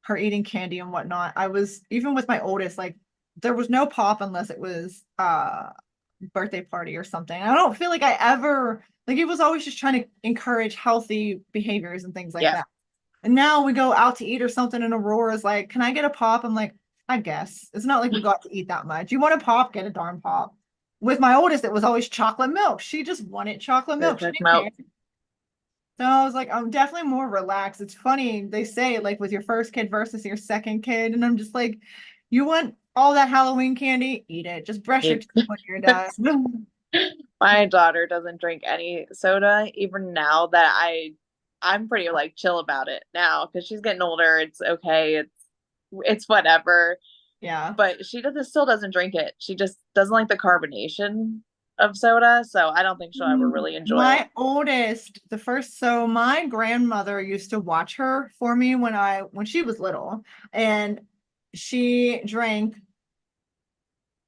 her eating candy and whatnot. I was even with my oldest, like there was no pop unless it was birthday party or something. I don't feel like I ever like it was always just trying to encourage healthy behaviors and things like Yeah. that. And now we go out to eat or something, and Aurora's like, "Can I get a pop?" I'm like, "I guess." It's not like we got to eat that much. You want a pop? Get a darn pop. With my oldest, it was always chocolate milk. She just wanted chocolate milk. She Perfect didn't milk. care. So I was like, I'm definitely more relaxed. It's funny, they say like with your first kid versus your second kid. And I'm just like, you want all that Halloween candy? Eat it. Just brush your It- teeth when you're done. My daughter doesn't drink any soda, even now that I'm pretty like chill about it now because she's getting older. It's okay. It's whatever. Yeah. But she doesn't still doesn't drink it. She just doesn't like the carbonation of soda, so I don't think she'll ever really enjoy it. My oldest, so my grandmother used to watch her for me when she was little, and she drank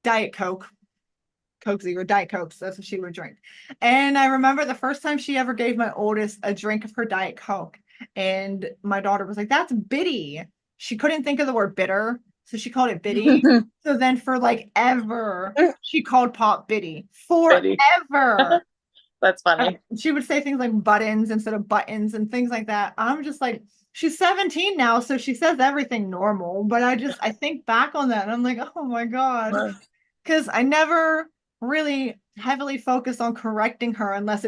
Diet Coke, Coke Zero, Diet Cokes. That's what she would drink. And I remember the first time she ever gave my oldest a drink of her Diet Coke, and my daughter was like, "That's bitty." She couldn't think of the word bitter, so she called it bitty. So then for like ever, she called pop bitty Betty. forever. That's funny. She would say things like buttons instead of buttons and things like that. I'm just like, she's 17 now, so she says everything normal. But I think back on that and I'm like, oh my God. Because I never really heavily focused on correcting her unless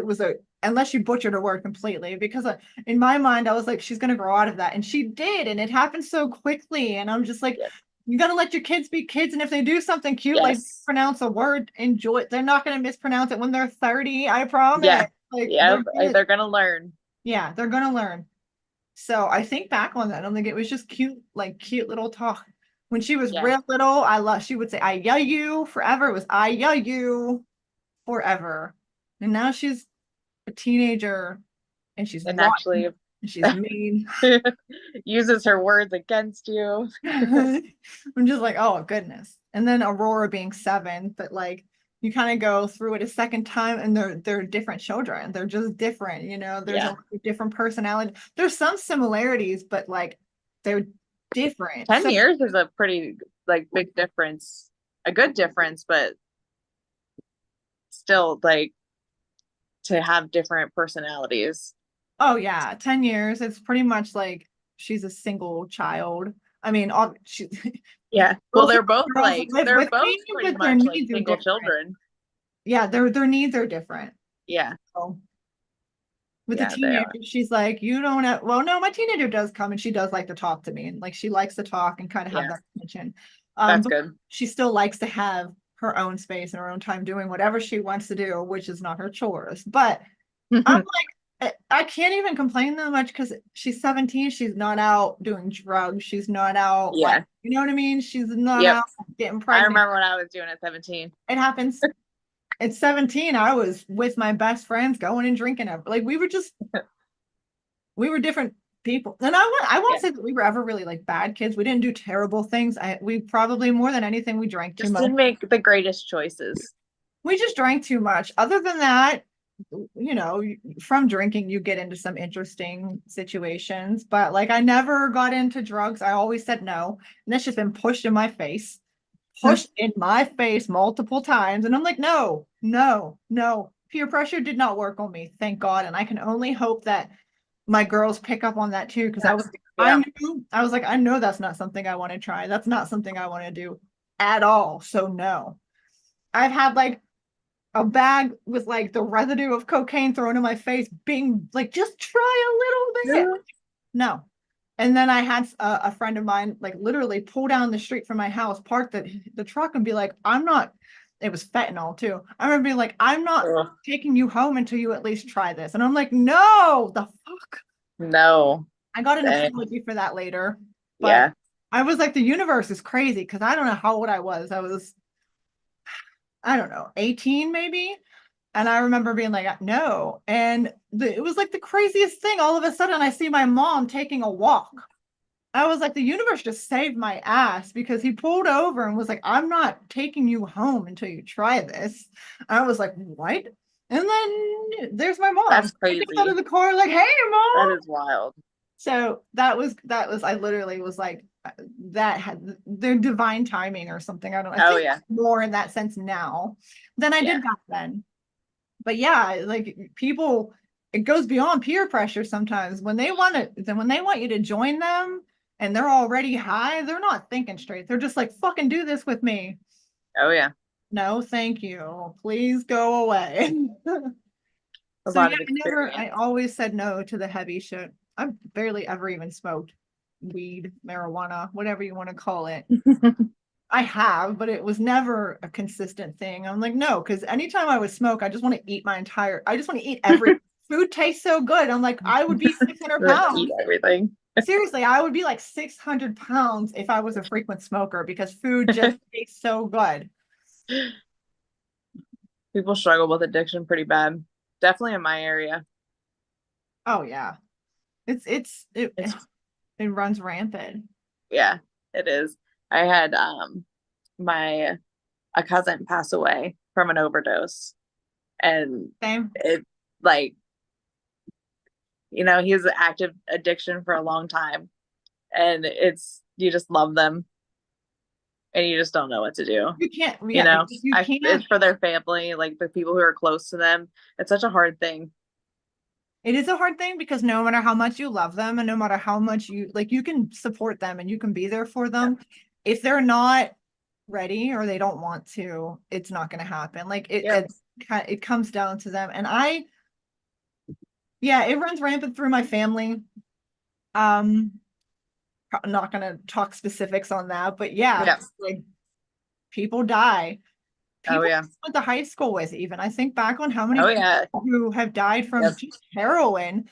she butchered a word completely. Because in my mind, I was like, she's gonna grow out of that. And she did, and it happened so quickly. And I'm just like, Yep. you gotta let your kids be kids. And if they do something cute, like Yes. pronounce a word, enjoy it. They're not gonna mispronounce it when they're 30. I promise. Yeah. Like Yeah. They're gonna learn. yeah, they're gonna learn. So I think back on that. I'm like, it was just cute, like cute little talk. When she was Yeah. real little, she would say, I yell you forever. It was I yell you forever. And now she's a teenager and she's And rotten actually and she's mean. uses her words against you. I'm just like, oh goodness. And then Aurora being 7, but like you kind of go through it a second time and they're different children. They're just different, there's Yeah. a different personality. There's some similarities, but like they're different. 10 So years is a pretty like big difference. A good difference, but still like to have different personalities. oh yeah, 10 years. It's pretty much like she's a single child. I mean, all she Yeah. Well, both girls live they're with both me, pretty but their much like needs are single different. children. Yeah, their needs are different. Yeah. So with the Yeah, they teenager, are. she's like, you don't have, well, no, my teenager does come and she does like to talk to me and like she likes to talk and kind of have Yeah. that attention. That's But good. she still likes to have her own space and her own time doing whatever she wants to do, which is not her chores. But I'm like, I can't even complain that much because she's 17. She's not out doing drugs. She's not out like, Yeah. you know what I mean? She's not Yep. out getting I pregnant. remember what I was doing at 17. It happens. At 17, I was with my best friends going and drinking. Like we were different people. And I won't Yeah. say that we were ever really like bad kids. We didn't do terrible things. We probably more than anything, we drank too Just much. didn't make the greatest choices. We just drank too much. Other than that, from drinking, you get into some interesting situations. But like I never got into drugs. I always said no. And that's just been pushed in my face multiple times. And I'm like, no, no, no. Peer pressure did not work on me, thank God. And I can only hope that my girls pick up on that too, because Yeah. I was like, I know that's not something I want to try. That's not something I want to do at all. So no. I've had like a bag with like the residue of cocaine thrown in my face, being like, just try a little bit. Yeah. No. And then I had a friend of mine like literally pull down the street from my house, park the truck, and be like, I'm not. It was fentanyl too. I remember being like, I'm not Ugh. taking you home until you at least try this. And I'm like, no, the fuck. No. I got an Dang. apology for that later, but Yeah. I was like, the universe is crazy because I don't know how old I was. I don't know, 18 maybe. And I remember being like, no. And it was like the craziest thing. All of a sudden, I see my mom taking a walk. I was like, the universe just saved my ass because he pulled over and was like, I'm not taking you home until you try this. I was like, what? And then there's my mom. That's I get out of crazy. the car, like, hey, That mom. is wild. So I literally was like, that had their divine timing or something. I don't know. I Oh think yeah. more in that sense now than I Yeah. did back then. But yeah, like people, it goes beyond peer pressure sometimes. When they want you to join them and they're already high, they're not thinking straight. They're just like, fucking do this with me. Oh yeah. No, thank you. Please go away. A So lot yeah, of I experience. always said no to the heavy shit. I've barely ever even smoked weed, marijuana, whatever you want to call it. I have, but it was never a consistent thing. I'm like, no, because anytime I would smoke, I just want to eat every food tastes so good. I'm like, I would be 600 Eat pounds. everything. Seriously, I would be like 600 pounds if I was a frequent smoker because food just tastes so good. People struggle with addiction pretty bad. Definitely in my area. Oh yeah. It's It's it runs rampant. yeah, it is. I had my a cousin pass away from an overdose, and Same. it like he was an active addiction for a long time, and it's you just love them and you just don't know what to do. You can't, You yeah, know, you it's can't. for their family, like the people who are close to them. It's such a hard thing. It is a hard thing because no matter how much you love them and no matter how much you like, you can support them and you can be there for Yeah. them. If they're not ready or they don't want to, it's not going to happen. Like Yep. it comes down to them. And yeah, it runs rampant through my family. Um, I'm not going to talk specifics on that, but yeah, Yep. like people die. Oh People yeah. I went to high school with even. I think back on how many Oh people yeah. who have died from Yep. just heroin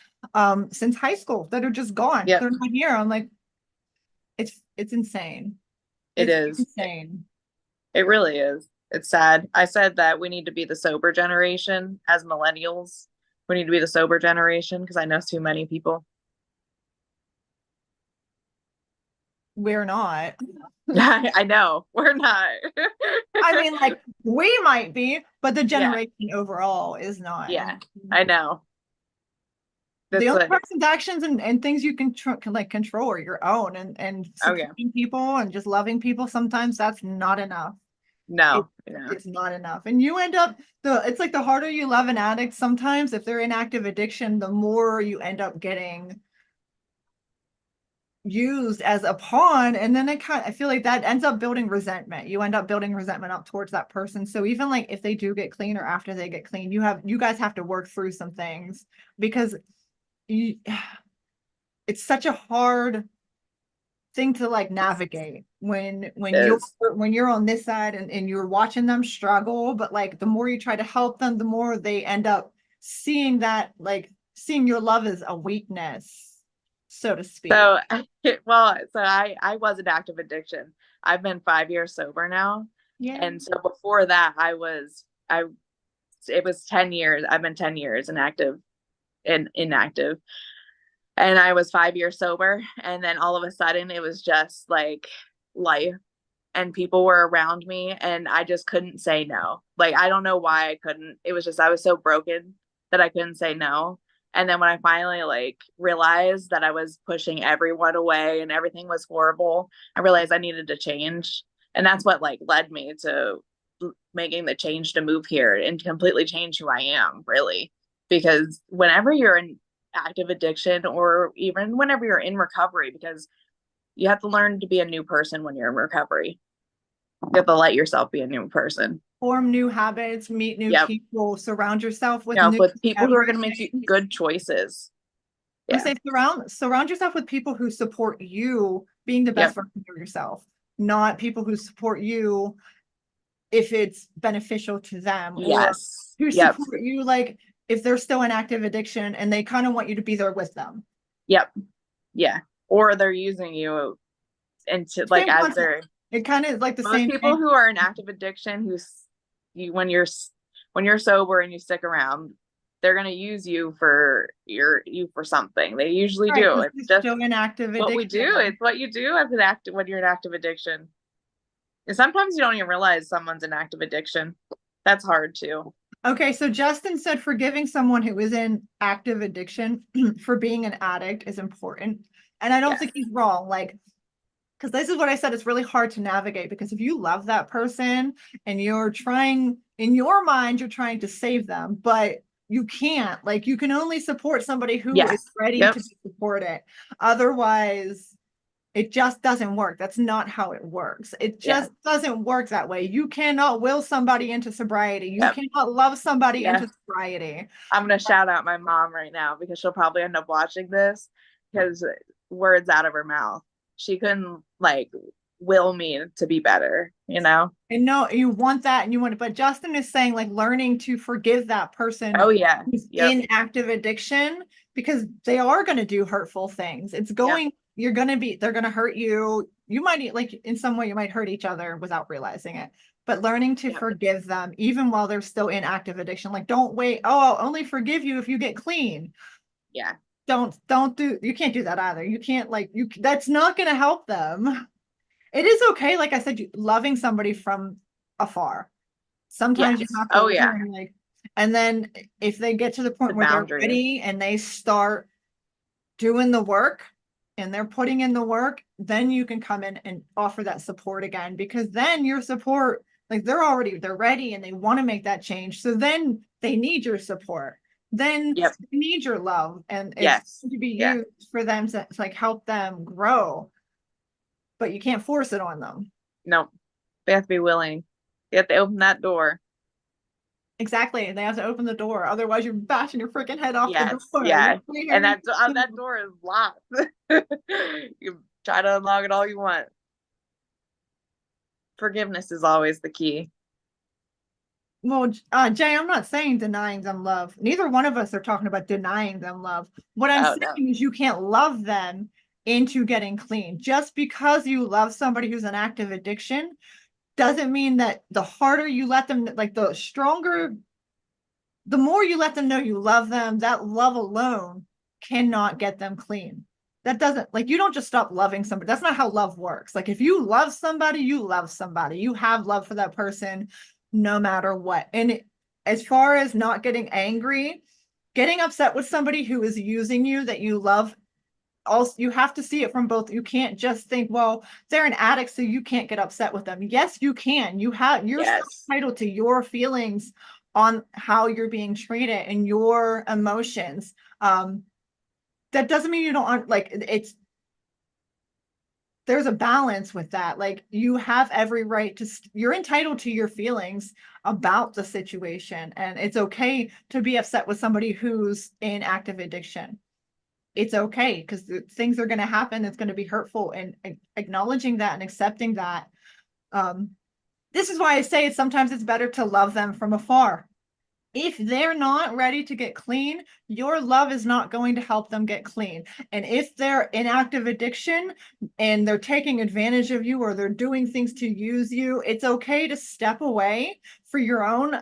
since high school that are just gone. Yep. They're not here. I'm like, it's insane. It It's is. insane. It really is. It's sad. I said that we need to be the sober generation as millennials. We need to be the sober generation because I know too many people. We're not. I know we're not. I mean, like we might be, but the Yeah, generation overall is not. And yeah, I know. the That's only like, person's actions and things you can like control are your own and oh yeah, supporting people and just loving people. Sometimes that's not enough. it, no, yeah, it's not enough. And you end up it's like the harder you love an addict, sometimes if they're in active addiction, the more you end up getting used as a pawn. And then I feel like that ends up building resentment. You end up building resentment up towards that person. So even like if they do get clean or after they get clean, you guys have to work through some things because you, it's such a hard thing to like navigate it is. when you're on this side and you're watching them struggle, but like the more you try to help them, the more they end up seeing that, like seeing your love as a weakness, so to speak. So, well, I was an active addiction. I've been 5 years sober now, Yeah. and so before that, I it was 10 years. I've been 10 years inactive and inactive, and I was 5 years sober, and then all of a sudden it was just like life, and people were around me, and I just couldn't say no. Like I don't know why I couldn't. It was just I was so broken that I couldn't say no. And then when I finally like realized that I was pushing everyone away and everything was horrible, I realized I needed to change. And that's what like led me to making the change to move here and completely change who I am, really. Because whenever you're in active addiction, or even whenever you're in recovery, because you have to learn to be a new person when you're in recovery. You have to let yourself be a new person. Form new habits, meet new Yep. people, surround yourself with You know, new with people who are going to make you everything. good choices. I Yeah. say surround yourself with people who support you being the best Yep. version of yourself, not people who support you if it's beneficial to them, or Yes. who Yep. support you like if they're still in active addiction and they kind of want you to be there with them. Yep. Yeah. Or they're using you into like Same as concept. their It kind of is like the most same people thing. who are in active addiction who's you when you're sober and you stick around, they're gonna use you for you for something. They usually Right, do. because It's they're just still in active what we do. addiction. It's what you do as an active when you're in active addiction. And sometimes you don't even realize someone's in active addiction. That's hard too. Okay, so Justin said forgiving someone who is in active addiction for being an addict is important. And I don't Yes. think he's wrong. Like, because this is what I said, it's really hard to navigate because if you love that person and you're trying, in your mind, you're trying to save them, but you can't. Like, you can only support somebody who is Yes. ready Yep. to be supported. Otherwise, it just doesn't work. That's not how it works. It Yeah. just doesn't work that way. You cannot will somebody into sobriety. You Yep. cannot love somebody Yeah. into sobriety. I'm gonna shout out my mom right now because she'll probably end up watching this because words out of her mouth. She couldn't like will me to be better, you know? And no, you want that and you want it. But Justin is saying like learning to forgive that person Oh yeah. who's Yep. in active addiction because they are going to do hurtful things. It's Yep. going, you're going to be, they're going to hurt you. You might like in some way, you might hurt each other without realizing it. But learning to Yep. forgive them even while they're still in active addiction. Like don't wait. Oh, I'll only forgive you if you get clean. Yeah. Don't do, you can't do that either. You can't like, that's not going to help them. It is okay, like I said, loving somebody from afar. Sometimes you Yes. have to Oh yeah. learn, like, and then if they get to the The point where they're boundaries. ready and they start doing the work and they're putting in the work, then you can come in and offer that support again because then your support, like they're ready and they want to make that change. So then they need your support. Then Yep. they need your love and it's Yes. to be Yeah. used for them to like help them grow, but you can't force it on them. No. They have to be willing. They have to open that door. Exactly. They have to open the door. Otherwise, you're bashing your freaking head off the Yes. door. Yeah. And that door is locked. You try to unlock it all you want. Forgiveness is always the key. Well, Jay, I'm not saying denying them love. Neither one of us are talking about denying them love. What I'm Oh no. saying is you can't love them into getting clean. Just because you love somebody who's an active addiction doesn't mean that the harder you let them, like the stronger, the more you let them know you love them, that love alone cannot get them clean. That doesn't like you don't just stop loving somebody. That's not how love works. Like if you love somebody, you love somebody. You have love for that person no matter what. And as far as not getting angry, getting upset with somebody who is using you that you love, also you have to see it from both. You can't just think, well, they're an addict, so you can't get upset with them. Yes, you can. You're still Yes. entitled to your feelings on how you're being treated and your emotions. That doesn't mean you don't like it's there's a balance with that. Like you have every right to you're entitled to your feelings about the situation, and it's okay to be upset with somebody who's in active addiction. It's okay because things are going to happen. It's going to be hurtful, and acknowledging that and accepting that. Um, this is why I say sometimes it's better to love them from afar. If they're not ready to get clean, your love is not going to help them get clean. And if they're in active addiction and they're taking advantage of you or they're doing things to use you, it's okay to step away for your own,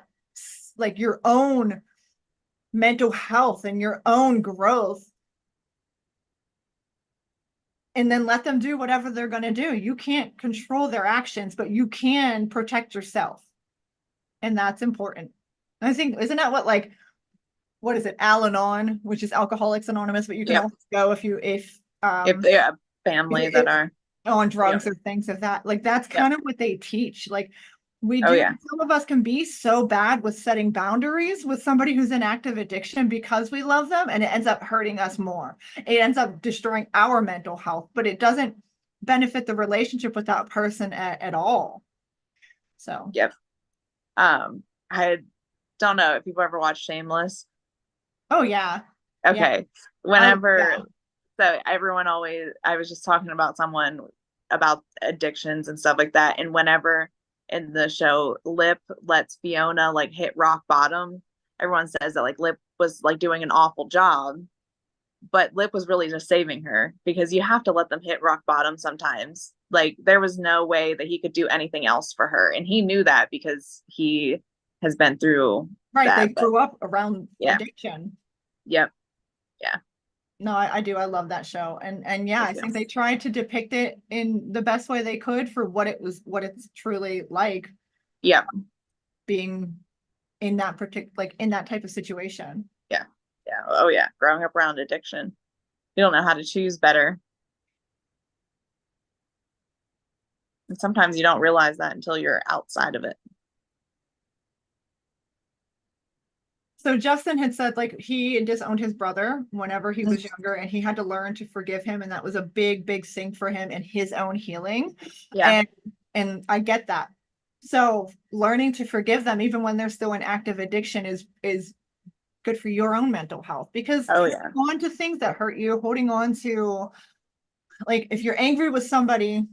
like your own mental health and your own growth, and then let them do whatever they're going to do. You can't control their actions, but you can protect yourself. And that's important. I think, isn't that what is it, Al-Anon, which is Alcoholics Anonymous, but you can Yep. also go If they have family that if are on yep. drugs or things of that. Like that's Yep. kind of what they teach. Like We Oh do. yeah. Some of us can be so bad with setting boundaries with somebody who's in active addiction because we love them, and it ends up hurting us more. It ends up destroying our mental health, but it doesn't benefit the relationship with that person at all. So, Yep. I don't know if you've ever watched Shameless. oh yeah, yeah, Okay. Whenever, yeah, so everyone always, I was just talking about someone about addictions and stuff like that. And whenever in the show, Lip lets Fiona like hit rock bottom, everyone says that like Lip was like doing an awful job, but Lip was really just saving her because you have to let them hit rock bottom sometimes. Like there was no way that he could do anything else for her. And he knew that because he has been through right. They that. But grew up around yeah, addiction. yep, yeah, No, I do. I love that show. And yeah, me I too. think they tried to depict it in the best way they could for what it was, what it's truly like Yeah, being in that particular, like in that type of situation. yeah, yeah. Oh yeah, growing up around addiction, you don't know how to choose better. And sometimes you don't realize that until you're outside of it. So Justin had said like he disowned his brother whenever he was younger and he had to learn to forgive him. And that was a big, big thing for him in his own healing. Yeah. And and I get that. So learning to forgive them even when they're still in active addiction is good for your own mental health because Oh holding yeah. on to things that hurt you, holding on to like if you're angry with somebody,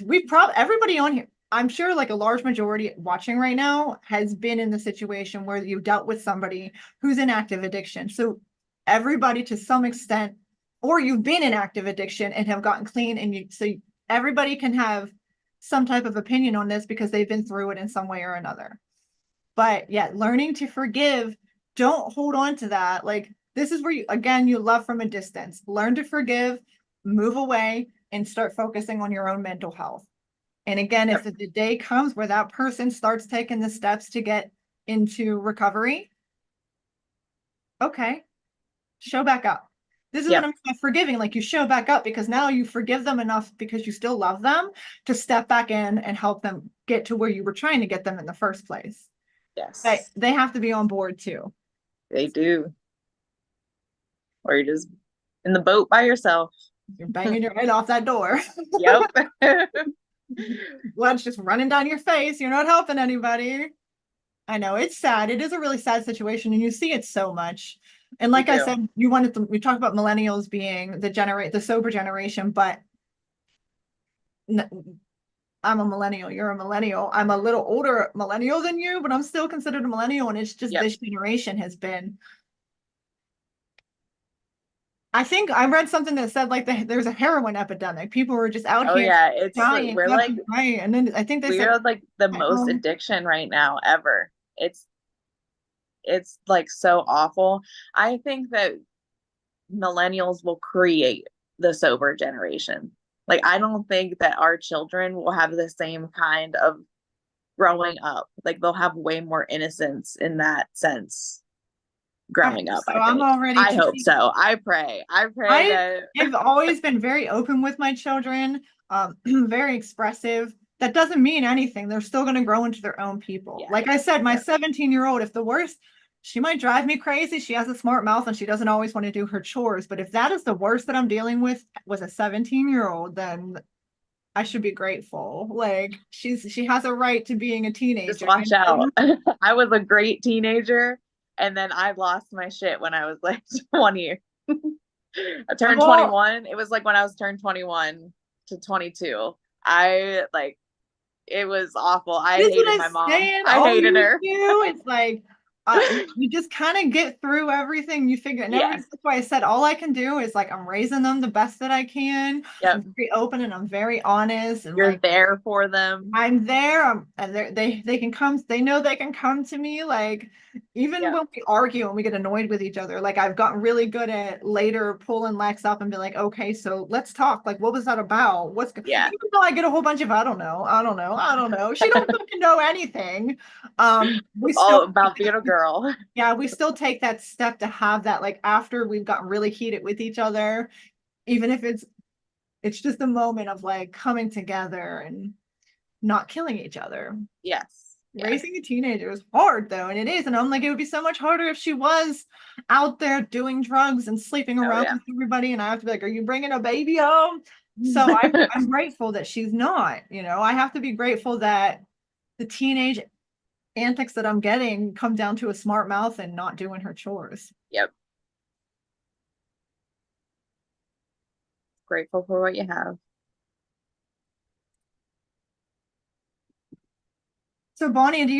we probably everybody on here, I'm sure like a large majority watching right now has been in the situation where you dealt with somebody who's in active addiction. So everybody to some extent, or you've been in active addiction and have gotten clean, and you so everybody can have some type of opinion on this because they've been through it in some way or another. But yeah, learning to forgive, don't hold on to that. Like this is where you again you love from a distance. Learn to forgive, move away, and start focusing on your own mental health. And again, if Yep. the day comes where that person starts taking the steps to get into recovery, okay, show back up. This is what Yep. I'm forgiving. Like you show back up because now you forgive them enough because you still love them to step back in and help them get to where you were trying to get them in the first place. But Yes. they have to be on board too. They do. Or you're just in the boat by yourself. You're banging your head off that door. Yep. Blood's just running down your face. You're not helping anybody. I know it's sad. It is a really sad situation, and you see it so much. And You like I do. said, we talk about millennials being the sober generation, but I'm a millennial. You're a millennial. I'm a little older millennial than you, but I'm still considered a millennial. And it's just Yep. this generation has been. I think I read something that said like there's a heroin epidemic. People were just out Oh here yeah. It's like dying we're left like and right. And then I think they said we're like the most heroin. addiction right now ever. It's like so awful. I think that millennials will create the sober generation. Like I don't think that our children will have the same kind of growing up. Like they'll have way more innocence in that sense I growing hope up, so. I I'm think. all ready I to hope see. so. I pray. I pray I that have always been very open with my children, very expressive. That doesn't mean anything. They're still going to grow into their own people. yeah. Like I said, my Yeah. 17-year-old, if the worst, she might drive me crazy. She has a smart mouth and she doesn't always want to do her chores. But if that is the worst that I'm dealing with a 17-year-old, then I should be grateful. Like she has a right to being a Just teenager, watch you know? out. I was a great teenager and then I lost my shit when I was like 20. I turned Well, 21. It was like when I was turned 21 to 22. I like it was awful. I this is what hated I'm my mom. saying. I All hated you her. do is like you just kind of get through everything. You figure it. Never. Yeah. That's why I said all I can do is like I'm raising them the best that I can. Yep. I'm very open and I'm very honest and You're like there for them. I'm there. And they can come. They know they can come to me. Like even Yep. when we argue and we get annoyed with each other, like I've gotten really good at later pulling Lex up and be like, okay, so let's talk. Like, what was that about? Yeah. Even though I get a whole bunch of I don't know, I don't know, I don't know. She don't fucking know anything. We still All about being a girl. yeah, we still take that step to have that like after we've gotten really heated with each other, even if it's just a moment of like coming together and not killing each other. Yes. Raising a teenager is hard though, and it is. And I'm like, it would be so much harder if she was out there doing drugs and sleeping around with everybody. And I have to be like, are you bringing a baby home? So I'm grateful that she's not, you know, I have to be grateful that the teenage antics that I'm getting come down to a smart mouth and not doing her chores. Yep. Grateful for what you have. So Bonnie, do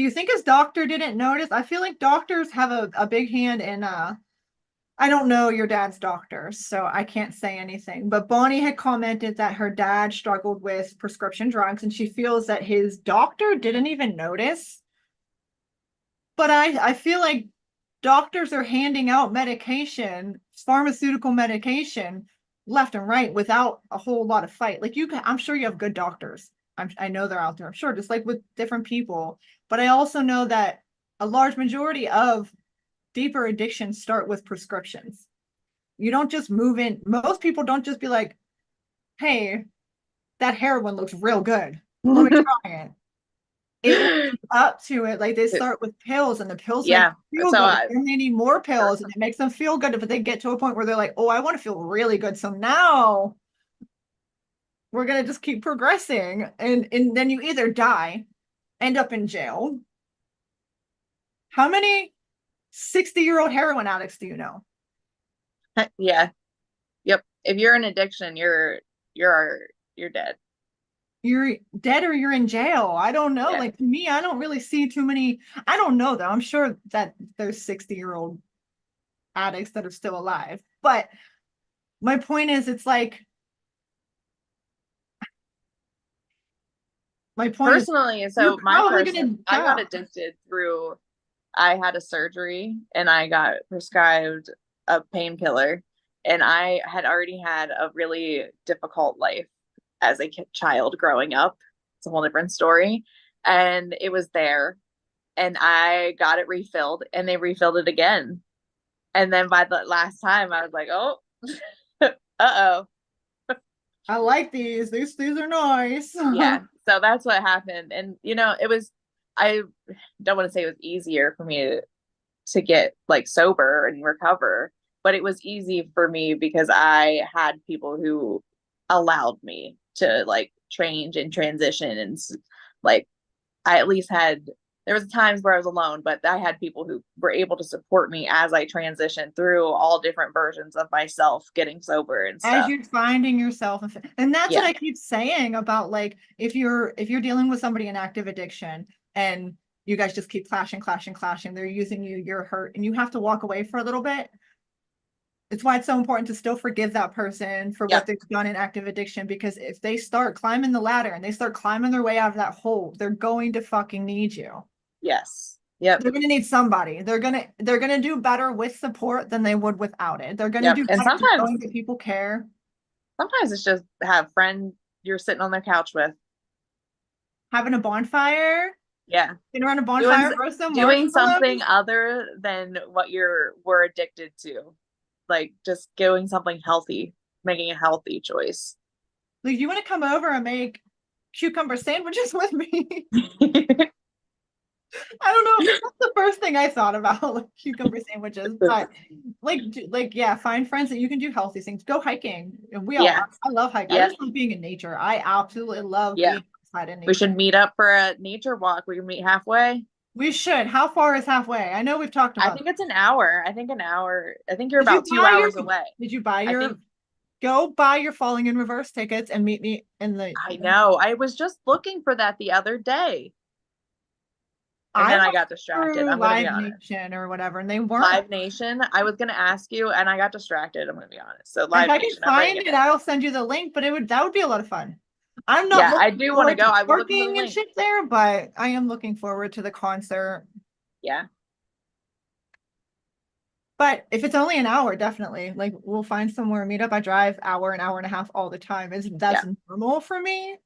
you think his doctor didn't notice? I feel like doctors have a big hand in I don't know your dad's doctor, so I can't say anything. But Bonnie had commented that her dad struggled with prescription drugs and she feels that his doctor didn't even notice. But I feel like doctors are handing out medication, pharmaceutical medication, left and right without a whole lot of fight. Like I'm sure you have good doctors. I know they're out there. I'm sure, just like with different people. But I also know that a large majority of deeper addictions start with prescriptions. You don't just move in. Most people don't just be like, "Hey, that heroin looks real good. Let me try it." It leads up to it. Like they start with pills and the pills make them feel good. And they need more pills and it makes them feel good. But they get to a point where they're like, oh, I want to feel really good. So now we're going to just keep progressing. And then you either die, end up in jail. How many 60-year-old heroin addicts do you know? Yeah. Yep. If you're in addiction, you're dead. You're dead or you're in jail. I don't know. Like to me, I don't really see too many. I don't know though. I'm sure that there's 60-year-old addicts that are still alive. But my point is, it's like my point personally, is, so I got addicted through, I had a surgery and I got prescribed a painkiller, and I had already had a really difficult life as a child growing up. It's a whole different story. And it was there, and I got it refilled, and they refilled it again. And then by the last time, I was like, oh, uh-oh. I like these. These are nice. Yeah. So that's what happened. And, you know, it was, I don't want to say it was easier for me to get like sober and recover, but it was easy for me because I had people who allowed me to like change and transition. And like, I at least had, there was times where I was alone, but I had people who were able to support me as I transitioned through all different versions of myself getting sober and stuff. As you're finding yourself. And that's what I keep saying about like, if you're dealing with somebody in active addiction and you guys just keep clashing, they're using you, you're hurt, and you have to walk away for a little bit. It's why it's so important to still forgive that person for what they've done in active addiction, because if they start climbing the ladder and they start climbing their way out of that hole, they're going to fucking need you. Yes. Yep. They're going to need somebody. They're going to do better with support than they would without it. They're going to do better knowing that people care. Sometimes it's just have friends you're sitting on their couch with. Having a bonfire. Yeah. Sitting around a bonfire. Doing something other than what we're addicted to. Like just doing something healthy, making a healthy choice. Like, you want to come over and make cucumber sandwiches with me? I don't know. That's the first thing I thought about, like cucumber sandwiches. But yeah, find friends that you can do healthy things. Go hiking. And I love hiking. I just love being in nature. I absolutely love being outside in nature. We should meet up for a nature walk. We can meet halfway. We should. How far is halfway? I know we've talked about I think it's an hour. I think you're about 2 hours away. Did you buy go buy your Falling in Reverse tickets and meet me in the I know. I was just looking for that the other day. And then I got distracted. I'm gonna be honest. Nation or whatever, and they weren't. Live Nation. I was gonna ask you, and I got distracted. I'm gonna be honest. So Live Nation. If I can find it, I'll send you the link. But that would be a lot of fun. I'm not. Yeah, I do want to go. I was working and shit there, but I am looking forward to the concert. Yeah. But if it's only an hour, definitely. Like we'll find somewhere meet up. I drive an hour and a half all the time. That's normal for me.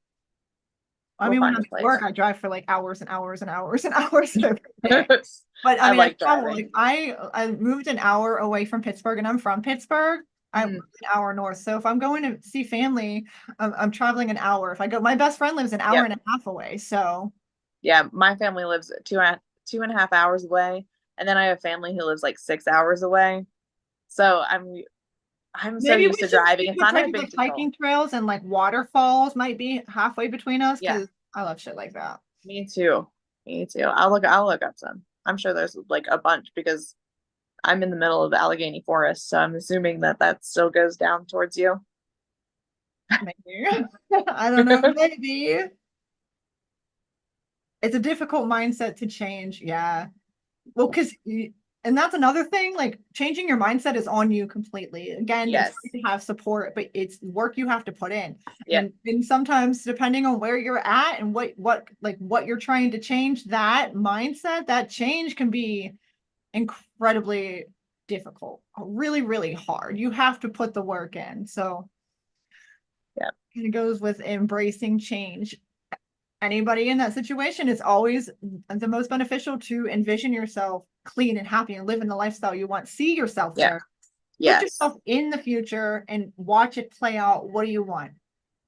I mean, when I'm at work, I drive for like hours and hours and hours and hours every day. But I mean, I moved an hour away from Pittsburgh, and I'm from Pittsburgh. I'm an hour north. So if I'm going to see family, I'm traveling an hour. If I go, my best friend lives an hour Yep. and a half away. So Yeah, my family lives 2.5 hours away, and then I have family who lives like 6 hours away. So I'm so maybe used we to should driving. see It's what not type a of like big deal. hiking trails and like waterfalls might be halfway between us Yeah, because I love shit like that. me too. Me too. I'll look up some. I'm sure there's like a bunch because I'm in the middle of the Allegheny Forest, so I'm assuming that that still goes down towards you. Maybe. I don't know, maybe. It's a difficult mindset to change. Yeah. Well, and that's another thing, like changing your mindset is on you completely. Again, it's Yes. great to have support, but it's work you have to put in. Yep. And sometimes depending on where you're at and what you're trying to change, that mindset, that change can be incredibly difficult, really, really hard. You have to put the work in. So Yep. it goes with embracing change. Anybody in that situation, it's always the most beneficial to envision yourself clean and happy and live in the lifestyle you want. See yourself Yeah. there. Put Yes. yourself in the future and watch it play out. What do you want?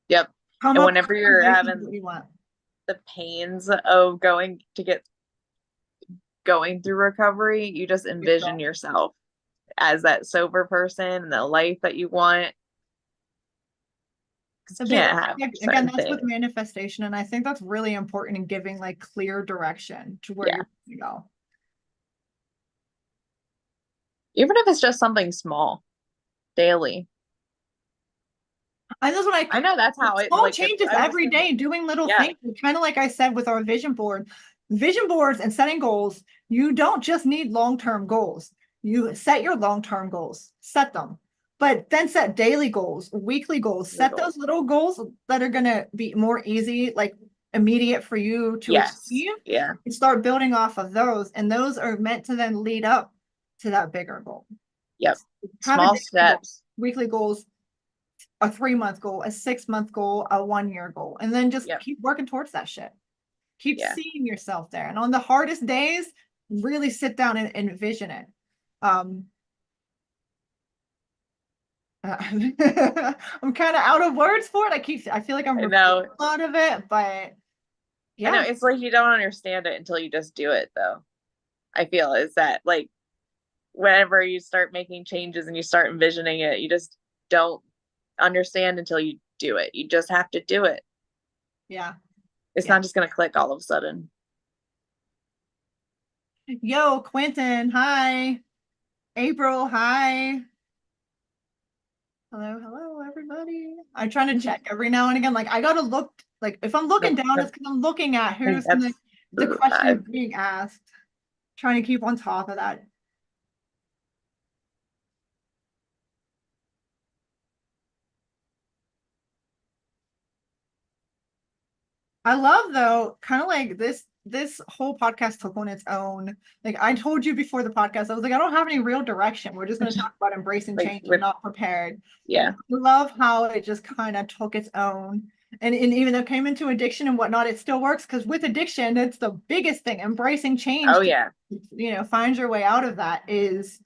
Yep. Come And up whenever with you're a vision of having what you want. the pains of going through recovery, you just envision yourself as that sober person and the life that you want. Because A you bit, can't have again, certain that's with things. manifestation. And I think that's really important in giving like clear direction to where Yeah. you're going to go. Even if it's just something small, daily. And that's what I know that's how it small like changes I was just every thinking, day, doing little yeah, things. Kind of like I said with our vision board, vision boards and setting goals, you don't just need long-term goals. You set your long-term goals, set them, but then set daily goals, weekly goals, set legal. those little goals that are going to be more easy, like immediate for you to Yes. achieve, Yeah. and start building off of those. And those are meant to then lead up to that bigger goal. Yep. Have a Small daily goal, steps. weekly goals, a 3 month goal, a 6 month goal, a 1 year goal, and then just Yep. keep working towards that shit. Keep Yeah. seeing yourself there. And on the hardest days, really sit down and envision it. Um, I'm kind of out of words for it. I feel like I'm I repeating know. a lot of it, but I know. yeah, It's like you don't understand it until you just do it though. I feel is that like whenever you start making changes and you start envisioning it, you just don't understand until you do it. You just have to do it. yeah, It's yeah. not just going to click all of a sudden. Yo, Quentin, hi. April, hi. Hello, hello, everybody. I'm trying to check every now and again. Like I gotta look, like if I'm looking Nope, down, it's nope. because I'm looking at I think who's that's the five. question being asked. Trying to keep on top of that. I love though, kind of like this whole podcast took on its own. Like I told you before the podcast, I was like, I don't have any real direction. We're just going to talk about embracing Like change. I'm with not prepared. And yeah. I love how it just kind of took its own. And even though it came into addiction and whatnot, it still works because with addiction, it's the biggest thing. Embracing change Oh to, yeah. find your way out of that is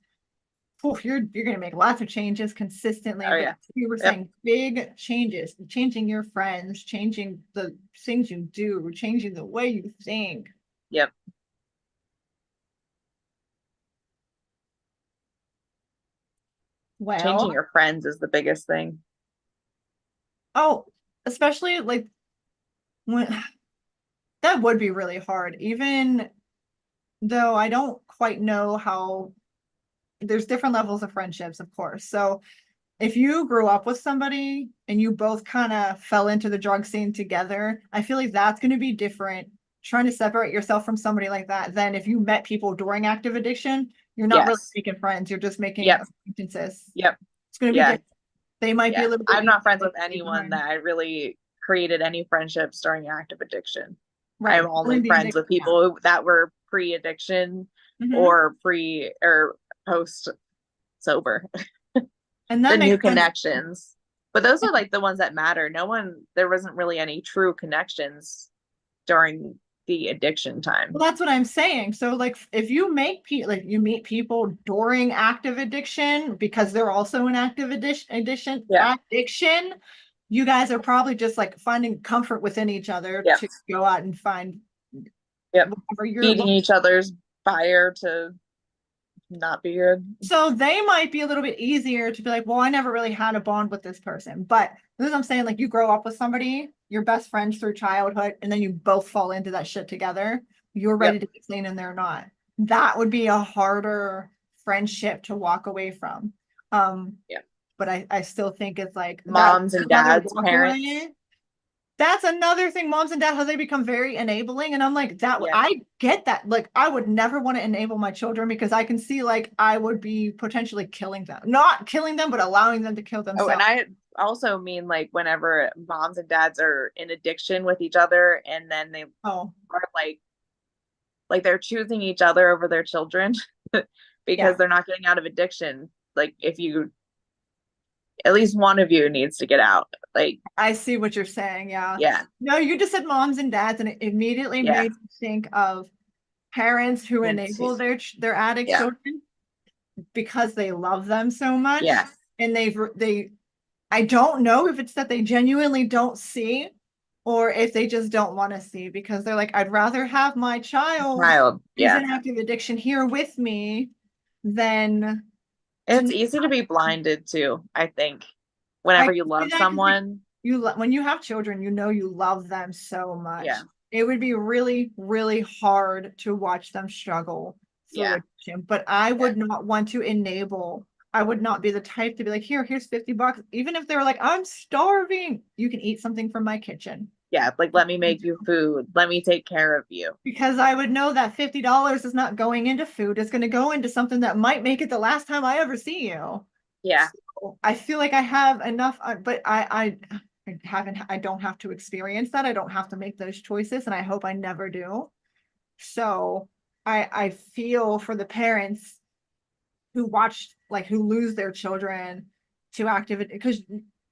you're going to make lots of changes consistently, Oh but yeah. you were Yep. saying big changes, changing your friends, changing the things you do, changing the way you think. Yep. Well, Changing your friends is the biggest thing. oh, especially like when that would be really hard, even though I don't quite know how there's different levels of friendships, of course. So if you grew up with somebody and you both kind of fell into the drug scene together, I feel like that's going to be different. Trying to separate yourself from somebody like that than if you met people during active addiction, you're not really Yes. making friends, you're just making Yep. acquaintances. Yep. It's going to be Yeah. different. They might be a Yeah. little bit I'm not easier friends to with stay anyone behind. that I really created any friendships during active addiction. I'm Right. only During the friends addiction, with yeah. people that were pre-addiction Mhm. or pre or post sober. And The that new makes sense. connections. But those are like the ones that matter. No one, there wasn't really any true connections during the addiction time. Well, that's what I'm saying. So like if you make like you meet people during active addiction because they're also in active Yeah. addiction, you guys are probably just like finding comfort within each other Yep. to go out and find Yep. whatever you're Feeding looking. each other's fire to not be good. So they might be a little bit easier to be like, well, I never really had a bond with this person. But this is what I'm saying, like you grow up with somebody, you're best friends through childhood, and then you both fall into that shit together. You're ready Yep. to get clean and they're not. That would be a harder friendship to walk away from. Yep. But I still think it's like that Moms and another dads, walk parents. away. That's another thing, moms and dads, how they become very enabling. And I'm like, that Yeah. I get that. Like, I would never want to enable my children because I can see like I would be potentially killing them. Not killing them, but allowing them to kill Oh, and themselves. I also mean like whenever moms and dads are in addiction with each other and then they Oh, are like they're choosing each other over their children because yeah. they're not getting out of addiction. Like if you at least one of you needs to get out. Like, I see what you're saying. Yeah. yeah, No, you just said moms and dads, and it immediately yeah. made me think of parents who And enable their addict yeah, children because they love them so much. yeah. And they I don't know if it's that they genuinely don't see or if they just don't want to see because they're like, I'd rather have my child Child, who's yeah. in active addiction here with me than And it's to. easy to be blinded too, I think. I Whenever can you see love that because someone, when you have children, you know you love them so yeah, much. It would be really, really hard to watch them struggle through yeah, addiction. But I yeah, would not want to enable. I would not be the type to be like, here's $50. Even if they were like, I'm starving, you can eat something from my kitchen. yeah. Like, let me make you food. Let me take care of you. Because I would know that $50 is not going into food. It's going to go into something that might make it the last time I ever see you. Yeah, So I feel like I have enough, but I don't have to experience that. I don't have to make those choices, and I hope I never do. So I feel for the parents who who lose their children to active, because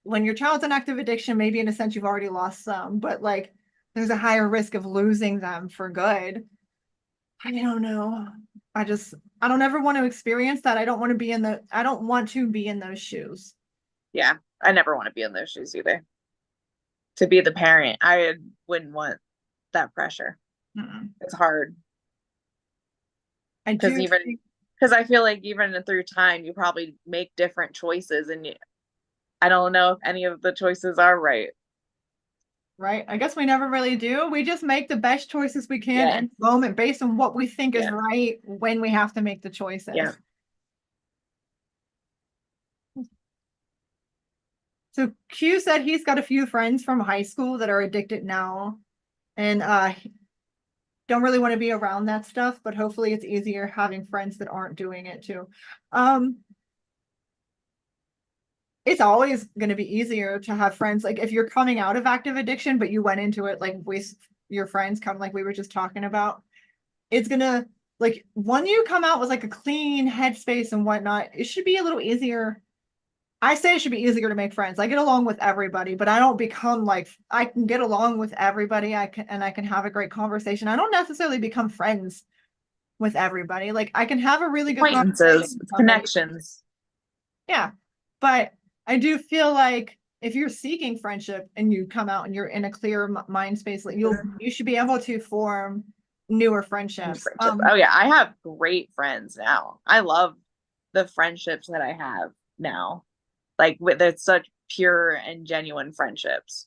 when your child's in active addiction, maybe in a sense you've already lost some, but like there's a higher risk of losing them for good. I don't know. I just I don't ever want to experience that. I don't want to be in those shoes. yeah. I never want to be in those shoes either. To be the parent, I wouldn't want that pressure. Mm-mm. It's hard I because do even think, because I feel like even through time, you probably make different choices, and I don't know if any of the choices are right. right? I guess we never really do. We just make the best choices we can Yeah, in the moment based on what we think is yeah, right when we have to make the yeah. choices. So Q said he's got a few friends from high school that are addicted now and don't really want to be around that stuff, but hopefully it's easier having friends that aren't doing it too. Um, it's always going to be easier to have friends like if you're coming out of active addiction but you went into it like with your friends kind of like we were just talking about, it's gonna like when you come out with like a clean headspace and whatnot, it should be a little easier. I say it should be easier to make friends. I get along with everybody, but I don't become like I can get along with everybody. I can have a great conversation. I don't necessarily become friends with everybody. Like I can have a really good conversation Acquaintances, with it's somebody. connections. Yeah. But I do feel like if you're seeking friendship and you come out and you're in a clear mind space, like you should be able to form newer friendships. Friendships. Oh yeah, I have great friends now. I love the friendships that I have now. Like with it's such pure and genuine friendships.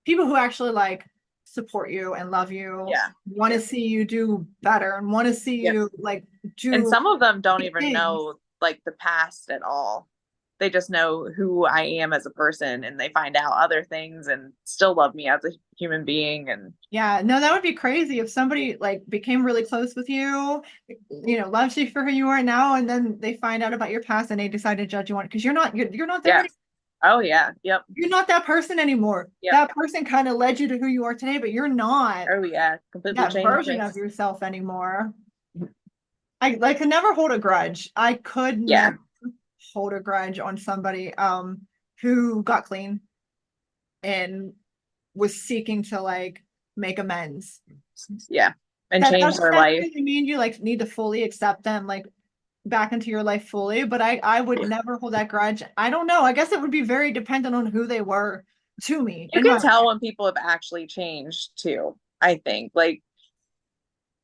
People who actually like support you and love you, Yeah. want to Yep. see you do better and want to see Yep. you like And do some of them don't great even things. know like the past at all. They just know who I am as a person and they find out other things and still love me as a human being. And Yeah, no, that would be crazy if somebody like became really close with you, loves you for who you are now, and then they find out about your past and they decide to judge you on it because you're not there yeah. Oh yeah. Yep. you're not that person anymore. Yep. That person kind of led you to who you are today, but you're not Oh yeah. Completely that changed version me. of yourself anymore. I could never hold a grudge. I could Yeah. never hold a grudge on somebody who got clean and was seeking to like make amends. yeah, and That change doesn't their life. necessarily mean you like need to fully accept them like back into your life fully, but I would never hold that grudge. I don't know. I guess it would be very dependent on who they were to me. You In can my tell when people have actually changed too, I think. Like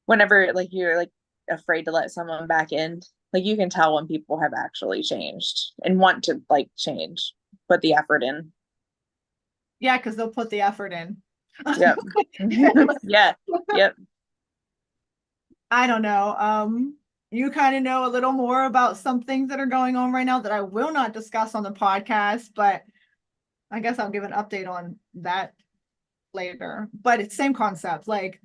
whenever like you're like afraid to let someone back in, like you can tell when people have actually changed and want to like change, put the effort in. Yeah, because they'll put the effort in. Yep. Yeah. Yep. I don't know. You kind of know a little more about some things that are going on right now that I will not discuss on the podcast, but I guess I'll give an update on that later. But it's same concept. Like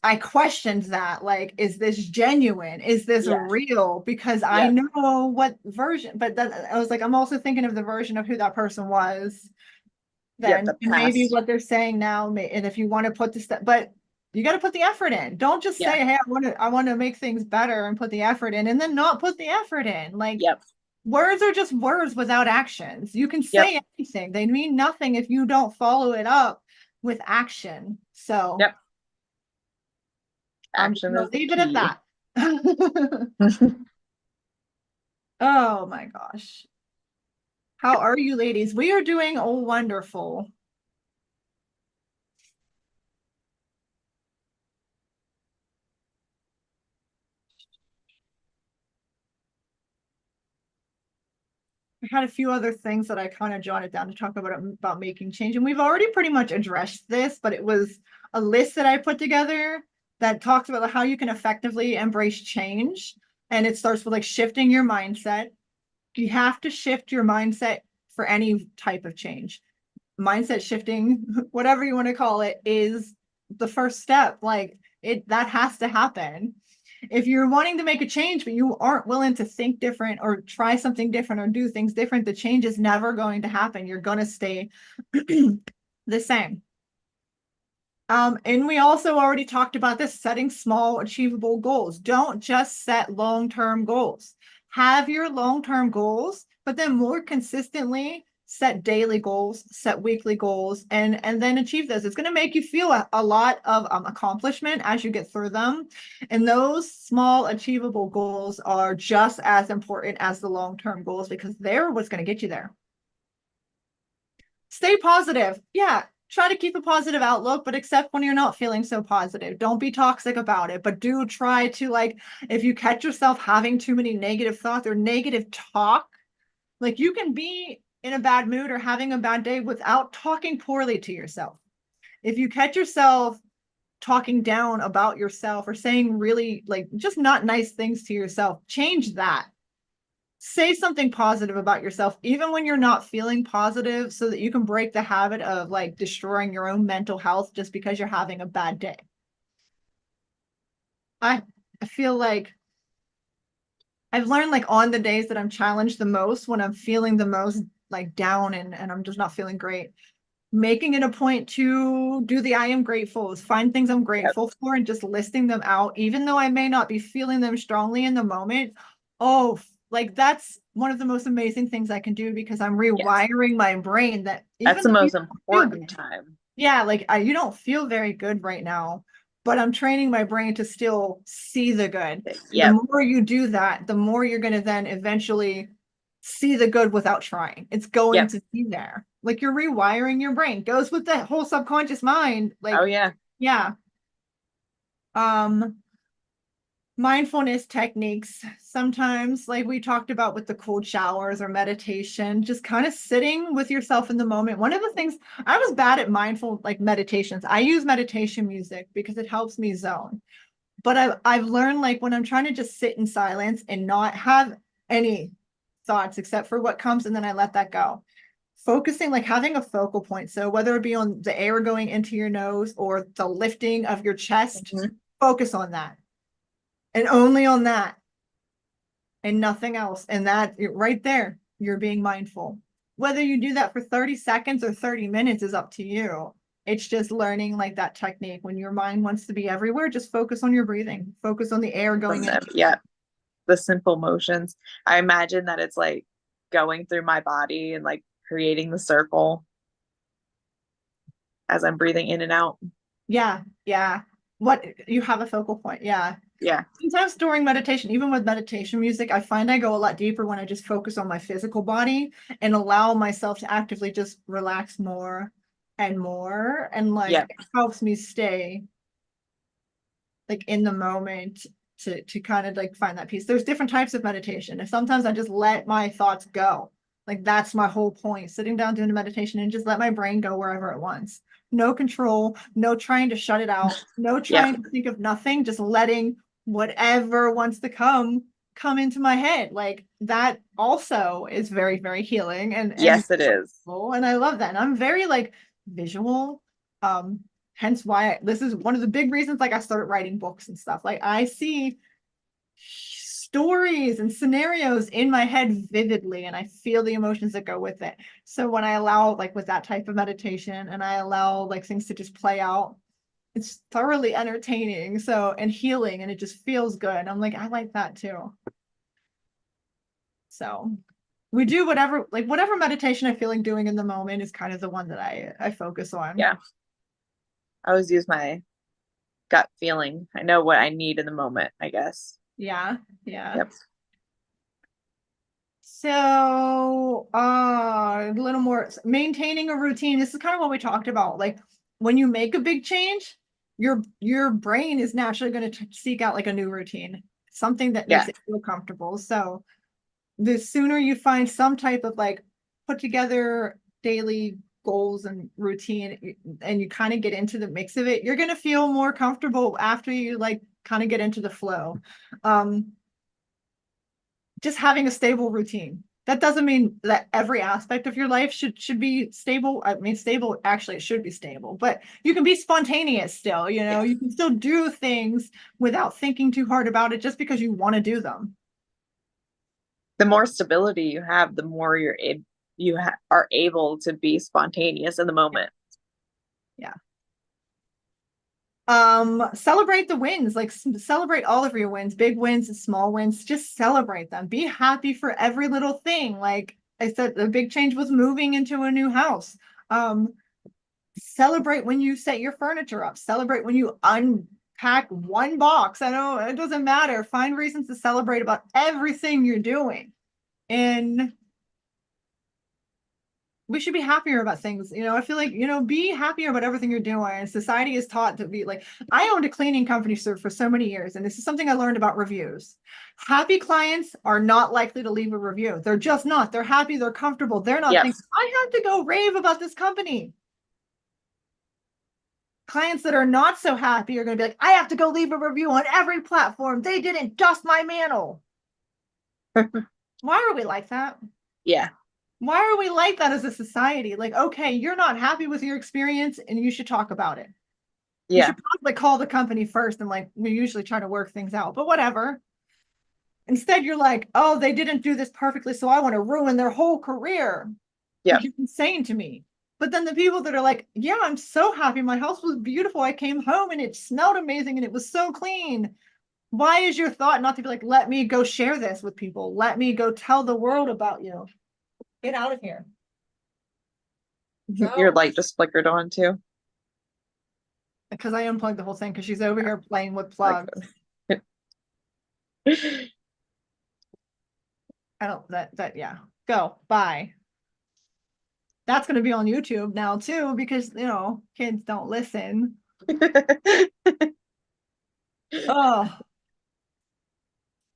I questioned that. Like, is this genuine? Is this Yeah. real? Because I Yep. know what version, but then I was like, I'm also thinking of the version of who that person was Yep. then, The and maybe past. what they're saying now, and if you want to put the step, but you got to put the effort in. Don't just Yeah. say, "Hey, I want to make things better," and put the effort in, and then not put the effort in. Like Yep. words are just words without actions. You can Yep. say anything; they mean nothing if you don't follow it up with action. So Yep. I'm just Action gonna is the leave it at key. that. Oh my gosh. How are you ladies? We are doing oh wonderful. I had a few other things that I kind of jotted down to talk about making change. And we've already pretty much addressed this, but it was a list that I put together that talks about how you can effectively embrace change. And it starts with like shifting your mindset. You have to shift your mindset for any type of change. Mindset shifting, whatever you want to call it, is the first step. Like it that has to happen. If you're wanting to make a change, but you aren't willing to think different or try something different or do things different, the change is never going to happen. You're going to stay the same. And we also already talked about this setting small, achievable goals. Don't just set long-term goals. Have your long-term goals, but then more consistently set daily goals, set weekly goals, and then achieve those. It's going to make you feel a lot of accomplishment as you get through them. And those small, achievable goals are just as important as the long-term goals because they're what's going to get you there. Stay positive. Yeah, try to keep a positive outlook, but except when you're not feeling so positive. Don't be toxic about it, but do try to like if you catch yourself having too many negative thoughts or negative talk, like you can be in a bad mood or having a bad day without talking poorly to yourself. If you catch yourself talking down about yourself or saying really like just not nice things to yourself, change that. Say something positive about yourself, even when you're not feeling positive, so that you can break the habit of like destroying your own mental health just because you're having a bad day. I, I feel like I've learned like on the days that I'm challenged the most, when I'm feeling the most like down and I'm just not feeling great, making it a point to do the I am grateful, find things I'm Yep. grateful for and just listing them out, even though I may not be feeling them strongly in the moment. Oh, like that's one of the most amazing things I can do because I'm Yes. rewiring my brain that That's even the though you most don't feel important good, time. yeah, like you don't feel very good right now, but I'm training my brain to still see the good. And the Yep. more you do that, the more you're going to then eventually see the good without trying. It's going Yep. to be there. Like you're rewiring your brain. Goes with the whole subconscious mind. Oh Like, yeah. yeah. Um, mindfulness techniques sometimes like we talked about with the cold showers or meditation, just kind of sitting with yourself in the moment. One of the things I was bad at mindful like meditations. I use meditation music because it helps me zone. But I've learned like when I'm trying to just sit in silence and not have any thoughts except for what comes and then I let that go. Focusing like having a focal point. So whether it be on the air going into your nose or the lifting of your chest, Mhm. focus on that and only on that and nothing else. And that right there, you're being mindful. Whether you do that for 30 seconds or 30 minutes is up to you. It's just learning like that technique. When your mind wants to be everywhere, just focus on your breathing, focus on the air going From in. them. Yeah. The simple motions. I imagine that it's like going through my body and like creating the circle as I'm breathing in and out. Yeah, yeah. What you have a focal point. Yeah. Yeah. Sometimes during meditation, even with meditation music, I find I go a lot deeper when I just focus on my physical body and allow myself to actively just relax more and more. And like Yeah. it helps me stay like in the moment to kind of like find that peace. There's different types of meditation. And sometimes I just let my thoughts go. Like that's my whole point, sitting down doing a meditation and just let my brain go wherever it wants. No control, no trying to shut it out, no Yeah. trying to think of nothing, just letting whatever wants to come into my head. Like that also is very, very healing and Yes, it is. cool. And I love that. And I'm very like visual. Um, hence why this is one of the big reasons like I started writing books and stuff. Like I see stories and scenarios in my head vividly and I feel the emotions that go with it. So when I allow like with that type of meditation and I allow like things to just play out, it's thoroughly entertaining. So and healing and it just feels good. I'm like, I like that too. So we do whatever meditation I feel like doing in the moment is kind of the one that I focus on. Yeah. I always use my gut feeling. I know what I need in the moment, I guess. Yeah, yeah. Yep. So, a little more maintaining a routine. This is kind of what we talked about. Like when you make a big change, your brain is naturally going to seek out like a new routine, something that makes Yeah. it feel comfortable. So, the sooner you find some type of like put together daily goals and routine and you kind of get into the mix of it, you're going to feel more comfortable after you like kind of get into the flow. Um, just having a stable routine. That doesn't mean that every aspect of your life should be stable. I mean, stable actually it should be stable, but you can be spontaneous still, you know, Yeah. you can still do things without thinking too hard about it just because you want to do them. The more stability you have, the more are able to be spontaneous in the moment. Yeah. Celebrate the wins, like celebrate all of your wins, big wins and small wins, just celebrate them. Be happy for every little thing. Like I said, the big change was moving into a new house. Um, Celebrate when you set your furniture up, celebrate when you unpack one box. I know it doesn't matter. Find reasons to celebrate about everything you're doing. And we should be happier about things. You know, I feel like, you know, be happier about everything you're doing. Society is taught to be like, I owned a cleaning company for so many years, and this is something I learned about reviews. Happy clients are not likely to leave a review. They're just not. They're happy, they're comfortable. They're not Yep. thinking, I have to go rave about this company. Clients that are not so happy are going to be like, I have to go leave a review on every platform. They didn't dust my mantle. Why are we like that? Yeah. Why are we like that as a society? Like, okay, you're not happy with your experience and you should talk about it. You Yeah. should probably call the company first and like we usually try to work things out, but whatever. Instead, you're like, oh, they didn't do this perfectly, so I want to ruin their whole career. Like Yep. you're insane to me. But then the people that are like, yeah, I'm so happy. My house was beautiful. I came home and it smelled amazing and it was so clean. Why is your thought not to be like, let me go share this with people? Let me go tell the world about you. Get out of here. Your So, light just flickered on too. because I unplugged the whole thing because she's over here playing with Like plugs. I don't, yeah. Go, bye. That's going to be on YouTube now too because, you know, kids don't listen. Oh,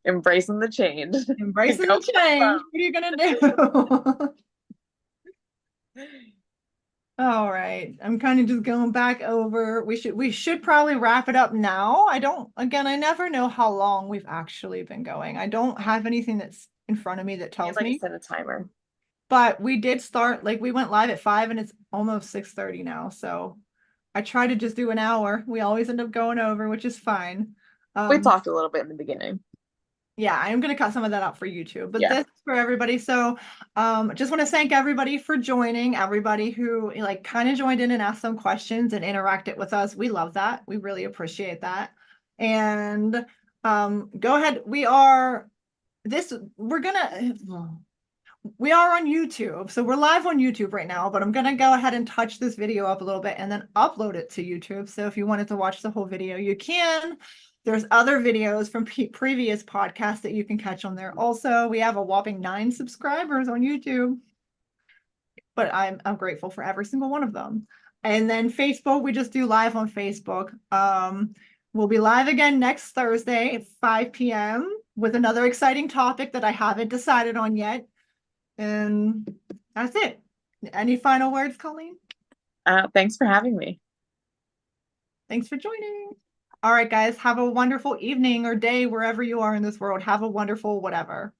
Embracing the change. embracing Go the change. What are you going to do? All right. I'm kind of just going back over. We should probably wrap it up now. I never know how long we've actually been going. I don't have anything that's in front of me that It's tells like I me, set a timer. but we did start, like we went live at 5 and it's almost 6:30 now. So I try to just do an hour. We always end up going over, which is fine. We Um, talked a little bit in the beginning. yeah, I am going to cut some of that out for YouTube, but Yeah. this is for everybody. So, just want to thank everybody for joining, everybody who like kind of joined in and asked some questions and interacted with us. We love that. We really appreciate that. And go ahead. We're gonna we are on YouTube. So we're live on YouTube right now, but I'm going to go ahead and touch this video up a little bit and then upload it to YouTube. So if you wanted to watch the whole video, you can. There's other videos from previous podcasts that you can catch on there. Also, we have a whopping 9 subscribers on YouTube, but I'm grateful for every single one of them. And then Facebook, we just do live on Facebook. We'll be live again next Thursday at 5 p.m. with another exciting topic that I haven't decided on yet. And that's it. Any final words, Colleen? Thanks for having me. Thanks for joining. All right, guys, have a wonderful evening or day wherever you are in this world. Have a wonderful whatever.